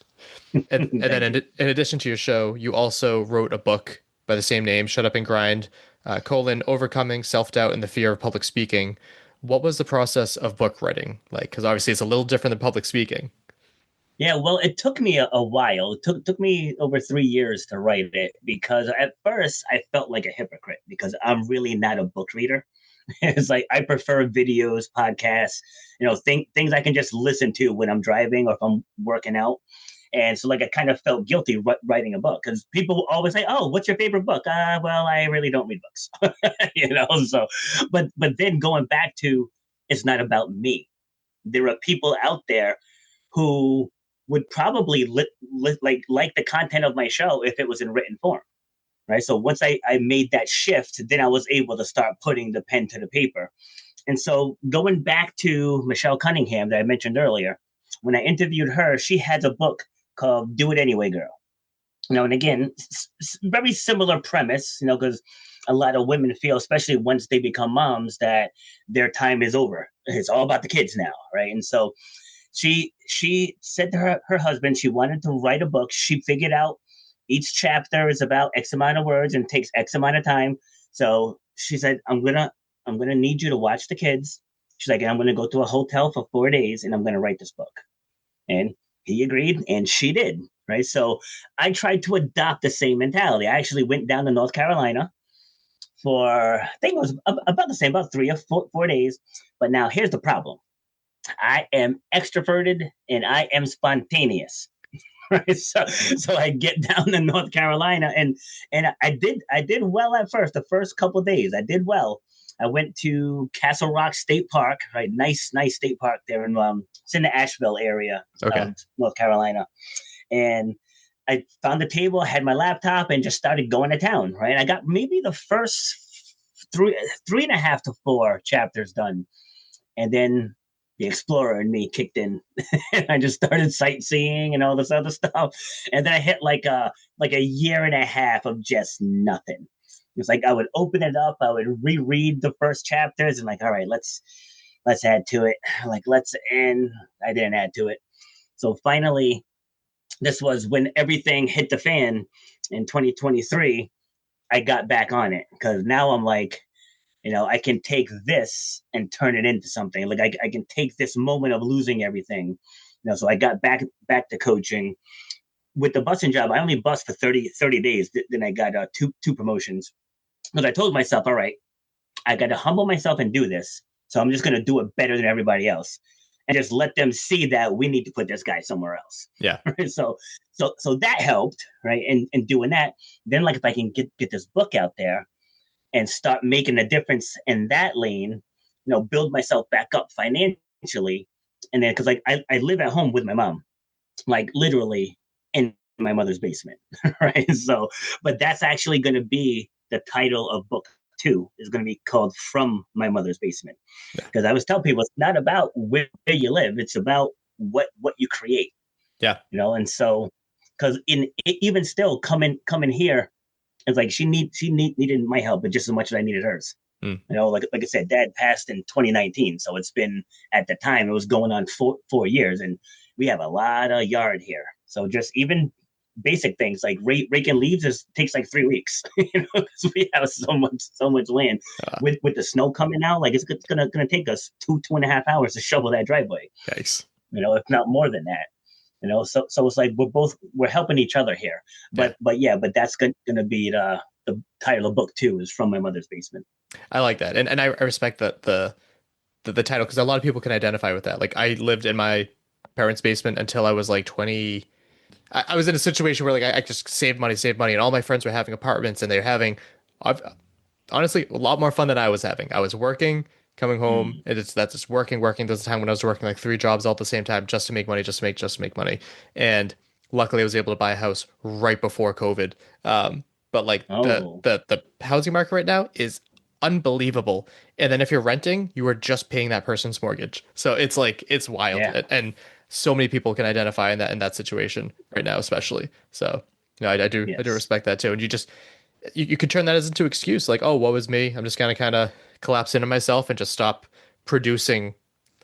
And then in addition to your show, you also wrote a book by the same name, Shut Up and Grind, Overcoming Self-Doubt and the Fear of Public Speaking. What was the process of book writing like? Because obviously it's a little different than public speaking. Yeah, well, it took me a while. It took me over 3 years to write it, because at first I felt like a hypocrite because I'm really not a book reader. It's like I prefer videos, podcasts, things I can just listen to when I'm driving or if I'm working out. And so like I kind of felt guilty writing a book because people always say, "Oh, what's your favorite book?" Well, I really don't read books, So, but then going back to, it's not about me. There are people out there who would probably like the content of my show if it was in written form, right? So once I made that shift, then I was able to start putting the pen to the paper. And so going back to Michelle Cunningham that I mentioned earlier, when I interviewed her, she has a book called Do It Anyway, Girl. And again, very similar premise, because a lot of women feel, especially once they become moms, that their time is over. It's all about the kids now, right? And so she said to her husband she wanted to write a book. She figured out each chapter is about X amount of words and takes X amount of time. So she said, I'm gonna need you to watch the kids. She's like, I'm gonna go to a hotel for 4 days and I'm gonna write this book. And he agreed, and she did, right? So I tried to adopt the same mentality. I actually went down to North Carolina for, I think it was about the same, about 3 or 4 days. But now here's the problem. I am extroverted and I am spontaneous. Right? So I get down to North Carolina and I did well at first. The first couple of days I did well. I went to Castle Rock State Park, right? Nice state park there in it's in the Asheville area, North Carolina. And I found a table, had my laptop, and just started going to town. Right? I got maybe the first 3.5 to 4 chapters done, and then the explorer in me kicked in. And I just started sightseeing and all this other stuff. And then I hit like a year and a half of just nothing. It's like I would open it up, I would reread the first chapters and like, all right, let's add to it. And I didn't add to it. So finally, this was when everything hit the fan in 2023. I got back on it because now I'm like, I can take this and turn it into something. Like I can take this moment of losing everything. So I got back to coaching. With the busing job, I only bust for 30 days. Then I got two promotions. Because I told myself, all right, I got to humble myself and do this. So I'm just going to do it better than everybody else. And just let them see that we need to put this guy somewhere else. Yeah. So that helped, right? And doing that, then like if I can get this book out there and start making a difference in that lane, build myself back up financially. And then, because like I live at home with my mom, like literally in my mother's basement, right? So, but that's actually going to be the title of book 2 is going to be called From My Mother's Basement. Because I always tell people it's not about where you live, it's about what you create. Yeah. And so, because even still coming here, it's like she needed my help, but just as much as I needed hers. Like I said, Dad passed in 2019. So it's been, at the time, it was going on 4 years, and we have a lot of yard here. So just even basic things like raking leaves takes like 3 weeks. Because we have so much land. With the snow coming out, like it's gonna take us 2.5 hours to shovel that driveway. Yikes. If not more than that. So it's like we're helping each other here. But that's gonna be the title of book 2 is From My Mother's Basement. I like that, and I respect that the title, because a lot of people can identify with that. Like I lived in my parents' basement until I was like 20. I was in a situation where like I just saved money, and all my friends were having apartments, and they're having, honestly, a lot more fun than I was having. I was working, coming home, and that's just working. There's a time when I was working like 3 jobs all at the same time just to make money, just to make money. And luckily, I was able to buy a house right before COVID. But like the housing market right now is unbelievable. And then if you're renting, you are just paying that person's mortgage. So it's like, it's wild. Yeah. And so many people can identify in that situation right now, especially. So I do respect that too. And you could turn that as into excuse, like, oh, woe is me. I'm just gonna kind of collapse into myself and just stop producing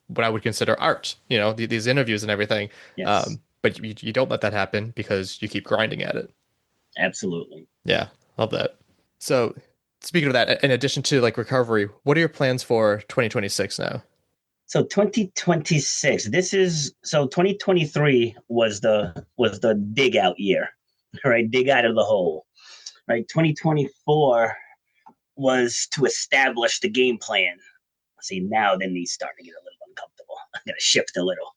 what I would consider art, these interviews and everything. Yes. But you don't let that happen because you keep grinding at it. Absolutely. Yeah, love that. So speaking of that, in addition to like recovery, what are your plans for 2026 now? So 2026, 2023 was the dig out year, right? Dig out of the hole, right? 2024, was to establish the game plan. See, now then he's starting to get a little uncomfortable. I'm going to shift a little,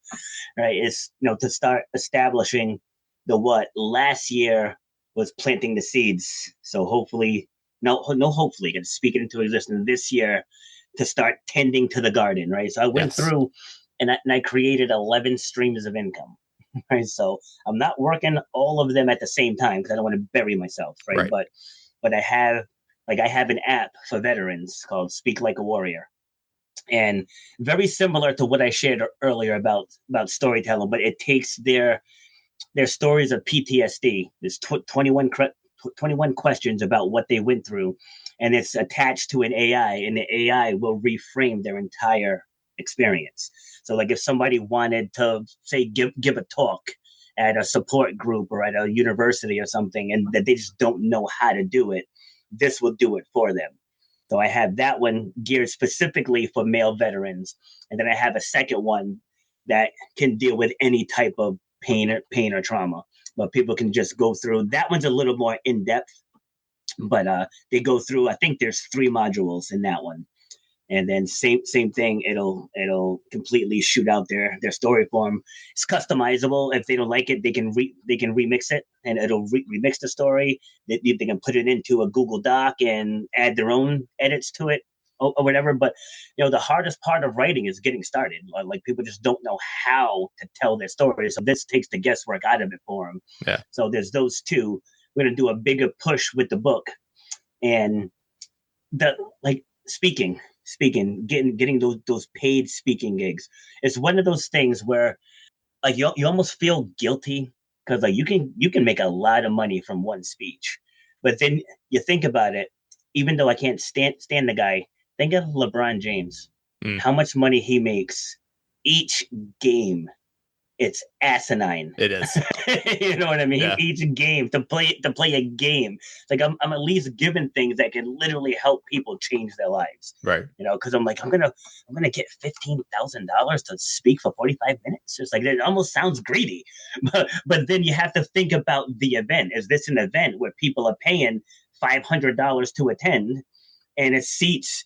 right? It's, to start establishing the what. Last year was planting the seeds. So hopefully, hopefully, going to speak it into existence this year to start tending to the garden, right? So I went through and I created 11 streams of income, right? So I'm not working all of them at the same time because I don't want to bury myself, right? But I have an app for veterans called Speak Like a Warrior. And very similar to what I shared earlier about storytelling, but it takes their stories of PTSD. There's 21 questions about what they went through, and it's attached to an AI, and the AI will reframe their entire experience. So like if somebody wanted to say give a talk at a support group or at a university or something, and that they just don't know how to do it, this will do it for them. So I have that one geared specifically for male veterans. And then I have a second one that can deal with any type of pain or trauma. But people can just go through. That one's a little more in-depth. But they go through, I think there's 3 modules in that one. And then same thing, it'll completely shoot out their story form. It's customizable. If they don't like it, they can remix it, and it'll remix the story. They can put it into a Google Doc and add their own edits to it or whatever. But the hardest part of writing is getting started. Like people just don't know how to tell their story. So this takes the guesswork out of it for them. Yeah. So there's those 2. We're gonna do a bigger push with the book, and speaking, getting those paid speaking gigs. It's one of those things where like you almost feel guilty because like you can make a lot of money from one speech, but then you think about it. Even though I can't stand the guy, think of LeBron James. How much money he makes each game. It's asinine. It is. You know what I mean? Yeah. Each game to play a game. It's like I'm at least given things that can literally help people change their lives. Right. Because I'm like I'm gonna get $15,000 to speak for 45 minutes. It's like it almost sounds greedy, but then you have to think about the event. Is this an event where people are paying $500 to attend, and it seats?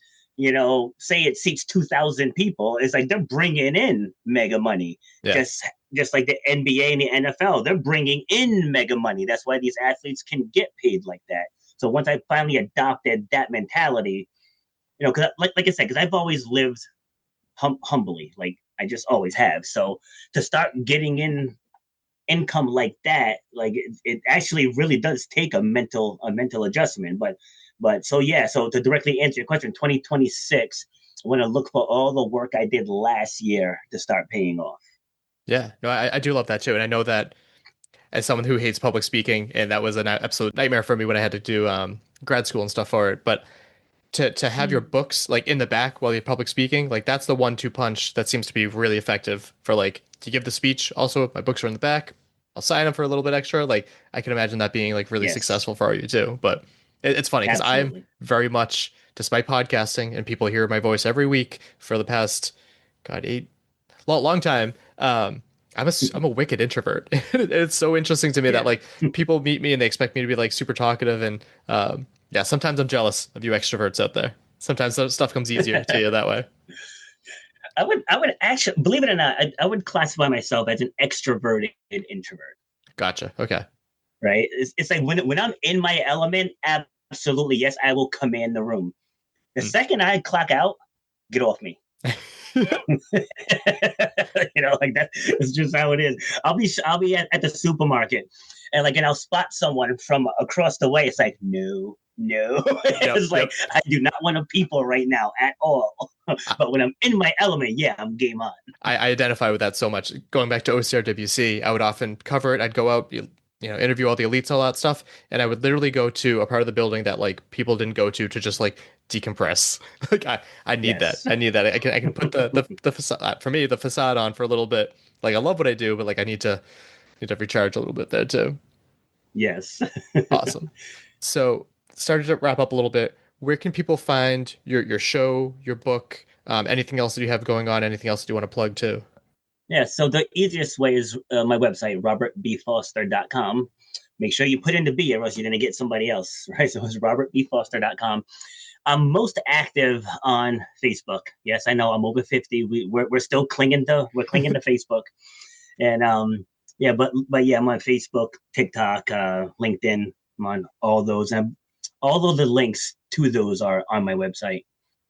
Say it seats 2,000 people. It's like they're bringing in mega money. Yeah. Just like the NBA and the NFL, they're bringing in mega money. That's why these athletes can get paid like that. So once I finally adopted that mentality, because like I said, because I've always lived humbly, like I just always have. So to start getting in income like that, like it actually really does take a mental adjustment. But so to directly answer your question, 2026, I want to look for all the work I did last year to start paying off. Yeah, no, I do love that too. And I know that as someone who hates public speaking, and that was an absolute nightmare for me when I had to do grad school and stuff for it. But to have your books like in the back while you're public speaking, like that's the 1-2 punch that seems to be really effective for like to give the speech. Also, my books are in the back. I'll sign them for a little bit extra. Like I can imagine that being like really successful for you too. But it's funny because I'm very much, despite podcasting and people hear my voice every week for the past, long time. I'm a wicked introvert. It's so interesting to me that like people meet me and they expect me to be like super talkative. And sometimes I'm jealous of you extroverts out there. Sometimes that stuff comes easier to you that way. I would actually, believe it or not, I would classify myself as an extroverted introvert. Gotcha. Okay. Right. It's like when I'm in my element, absolutely. Yes. I will command the room. The second I clock out, get off me. Like that is just how it is. I'll be at the supermarket and I'll spot someone from across the way. It's like, no. It's like, I do not want to people right now at all. But when I'm in my element, I'm game on. I identify with that so much. Going back to OCRWC, I would often cover it. I'd go out, interview all the elites, all that stuff. And I would literally go to a part of the building that like people didn't go to just like decompress. Like I need that. I need that. I can put the facade, for me, the facade on for a little bit. Like I love what I do, but like I need to recharge a little bit there too. Yes. Awesome. So started to wrap up a little bit. Where can people find your show, your book, anything else that you have going on, anything else that you want to plug too? Yeah, so the easiest way is my website, robertbfoster.com. Make sure you put in the B or else you're going to get somebody else, right? So it's robertbfoster.com. I'm most active on Facebook. Yes, I know I'm over 50. We're still clinging to Facebook, and yeah, but yeah, I'm on Facebook, TikTok, LinkedIn. I'm on all those, and all of the links to those are on my website.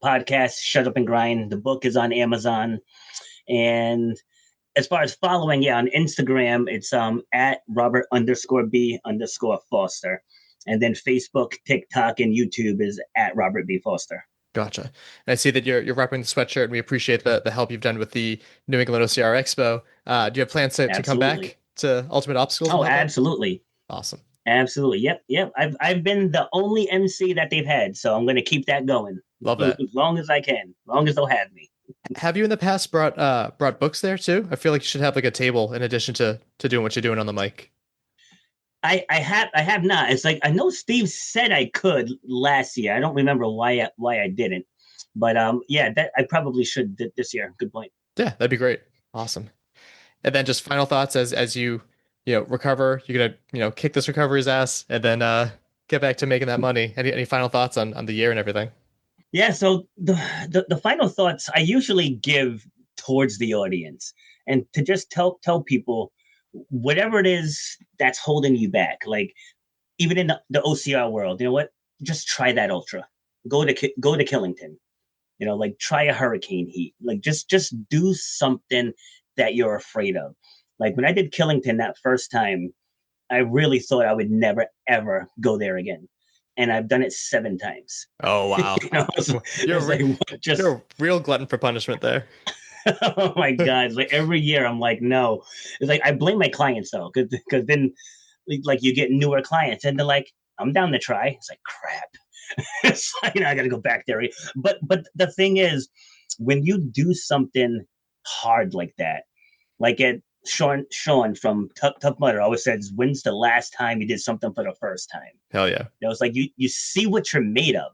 Podcast, Shut Up and Grind. The book is on Amazon, and as far as following, yeah, on Instagram, it's at Robert_B_Foster. And then Facebook, TikTok, and YouTube is at Robert B. Foster. Gotcha. And I see that you're repping the sweatshirt, and we appreciate the help you've done with the New England OCR Expo. Do you have plans to come back to Ultimate Obstacles? Oh, absolutely. Awesome. Absolutely. Yep. I've been the only MC that they've had, so I'm going to keep that going. Love that. As long as I can, as long as they'll have me. Have you in the past brought books there too? I feel like you should have like a table in addition to doing what you're doing on the mic. I have not. It's like I know Steve said I could last year. I don't remember why I didn't. But yeah, that I probably should this year. Good point. Yeah, that'd be great. Awesome. And then just final thoughts as you recover. You're gonna kick this recovery's ass and then get back to making that money. Any final thoughts on the year and everything? Yeah, so the final thoughts I usually give towards the audience, and to just tell people whatever it is that's holding you back, like even in the OCR world, you know what? Just try that ultra. Go to Killington. Like try a hurricane heat. Like just do something that you're afraid of. Like when I did Killington that first time, I really thought I would never ever go there again. And I've done it 7 times. Oh, wow. You're a real glutton for punishment there. Oh, my God. It's like every year I'm like, no. It's like I blame my clients, though, because then like you get newer clients and they're like, I'm down to try. It's like, crap. It's like, I got to go back there. But the thing is, when you do something hard like that, like at Sean from Tough Mudder always says, when's the last time you did something for the first time? Hell yeah. It's like you see what you're made of.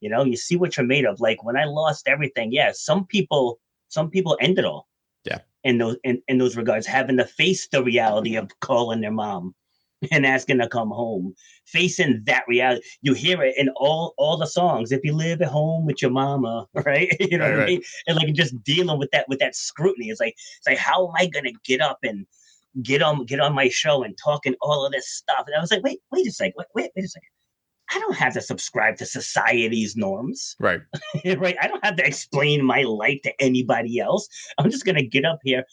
You see what you're made of. Like when I lost everything, yeah, some people end it all. Yeah. In those regards, having to face the reality of calling their mom and asking to come home, facing that reality. You hear it in all the songs. If you live at home with your mama, right? You know what I mean? And like just dealing with that scrutiny. It's like how am I gonna get up and get on my show and talking all of this stuff? And I was like, wait a second. Wait a second. I don't have to subscribe to society's norms. Right. Right. I don't have to explain my life to anybody else. I'm just gonna get up here,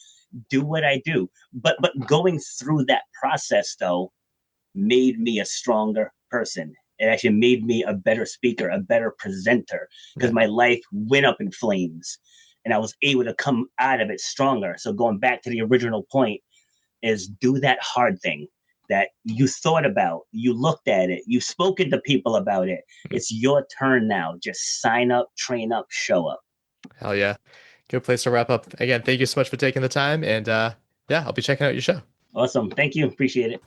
do what I do. But going through that process though made me a stronger person. It actually made me a better speaker, a better presenter, because my life went up in flames and I was able to come out of it stronger. So going back to the original point is do that hard thing that you thought about, you looked at it, you've spoken to people about it. It's your turn now. Just sign up, train up, show up. Hell yeah. Good place to wrap up. Again, thank you so much for taking the time. And yeah, I'll be checking out your show. Awesome. Thank you. Appreciate it.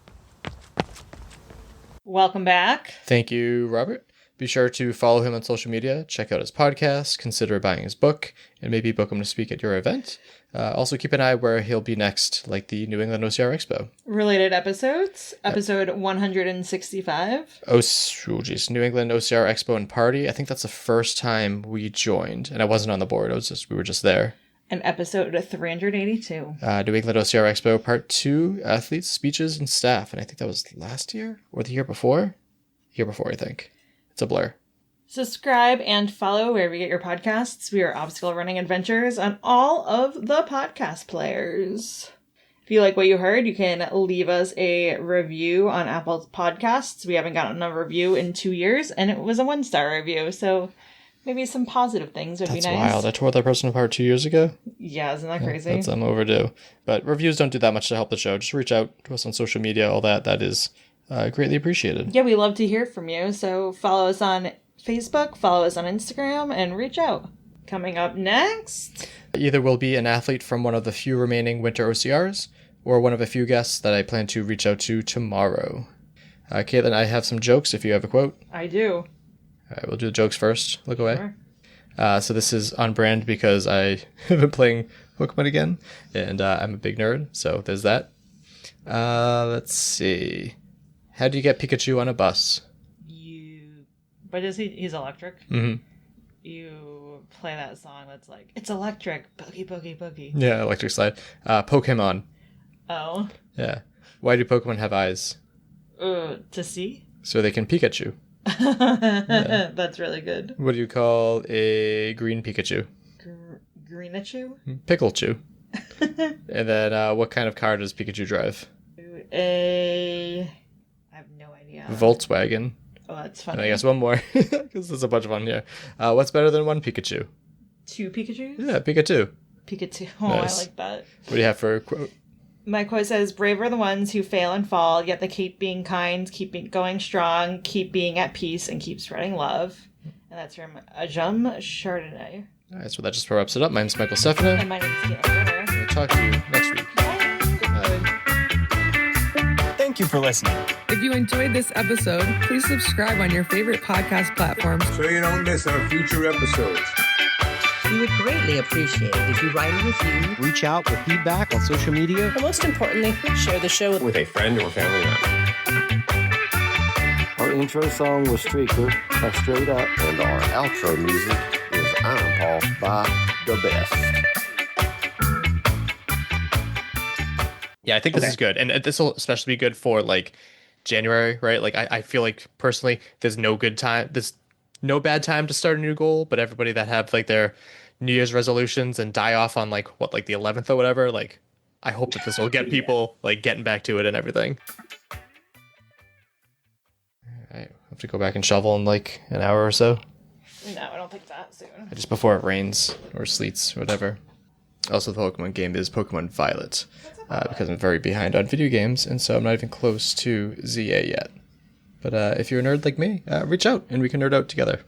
Welcome back. Thank you, Robert. Be sure to follow him on social media, check out his podcast, consider buying his book, and maybe book him to speak at your event. Also keep an eye where he'll be next, like the New England OCR Expo. Related episodes, episode 165. Oh, geez. New England OCR Expo and Party. I think that's the first time we joined, and I wasn't on the board. We were just there. And episode 382. New England OCR Expo Part 2, Athletes, Speeches, and Staff. And I think that was last year or the year before? Year before, I think. It's a blur. Subscribe and follow wherever you get your podcasts. We are Obstacle Running Adventures on all of the podcast players. If you like what you heard, you can leave us a review on Apple Podcasts. We haven't gotten a review in 2 years, and it was a 1-star review, so maybe some positive things would be nice. That's wild. I tore that person apart 2 years ago. Yeah, isn't that crazy? That's overdue. But reviews don't do that much to help the show. Just reach out to us on social media, all that. That is greatly appreciated. Yeah, we love to hear from you, so follow us on Facebook, follow us on Instagram, and reach out. Coming up next, either will be an athlete from one of the few remaining winter OCRs, or one of a few guests that I plan to reach out to tomorrow. Caitlin, I have some jokes if you have a quote. I do. All right, we'll do the jokes first. Look away. Sure. So this is on brand because I have been playing Pokemon again, and I'm a big nerd, so there's that. Let's see. How do you get Pikachu on a bus? But he's electric? Mm-hmm. You play that song that's like, it's electric, boogie, boogie, boogie. Yeah, electric slide. Pokemon. Oh. Yeah. Why do Pokemon have eyes? To see? So they can Pikachu. Yeah. That's really good. What do you call a green Pikachu? Greenachu? Picklechu. And then what kind of car does Pikachu drive? I have no idea. Volkswagen. Oh, that's funny. And I guess one more, because there's a bunch of them here. What's better than one Pikachu? 2 Pikachus? Yeah, Pikachu. Pikachu. Oh, Nice. I like that. What do you have for a quote? My quote says, brave are the ones who fail and fall, yet they keep being kind, keep going strong, keep being at peace, and keep spreading love. And that's from Ajum Chardonnay. All right, so that just wraps it up. My name's Michael Stefano. And my name's Caitlin Ritter. We'll talk to you next week. Thank you for listening. If you enjoyed this episode, please subscribe on your favorite podcast platforms so you don't miss our future episodes. We would greatly appreciate it if you write a review. Reach out with feedback on social media. And most importantly, share the show with a friend or family member. Our intro song was Streaker by Straight Up. And our outro music is Iron Paw by The Best. Yeah, I think this is good. And this will especially be good for like January, right? Like I feel like personally there's no bad time to start a new goal, but everybody that have like their New Year's resolutions and die off on like the 11th or whatever, like I hope that this will get people like getting back to it and everything. All right, have to go back and shovel in like an hour or so. No, I don't think that soon. Just before it rains or sleets or whatever. Also, the Pokemon game is Pokemon Violet, because I'm very behind on video games, and so I'm not even close to ZA yet. But if you're a nerd like me, reach out and we can nerd out together.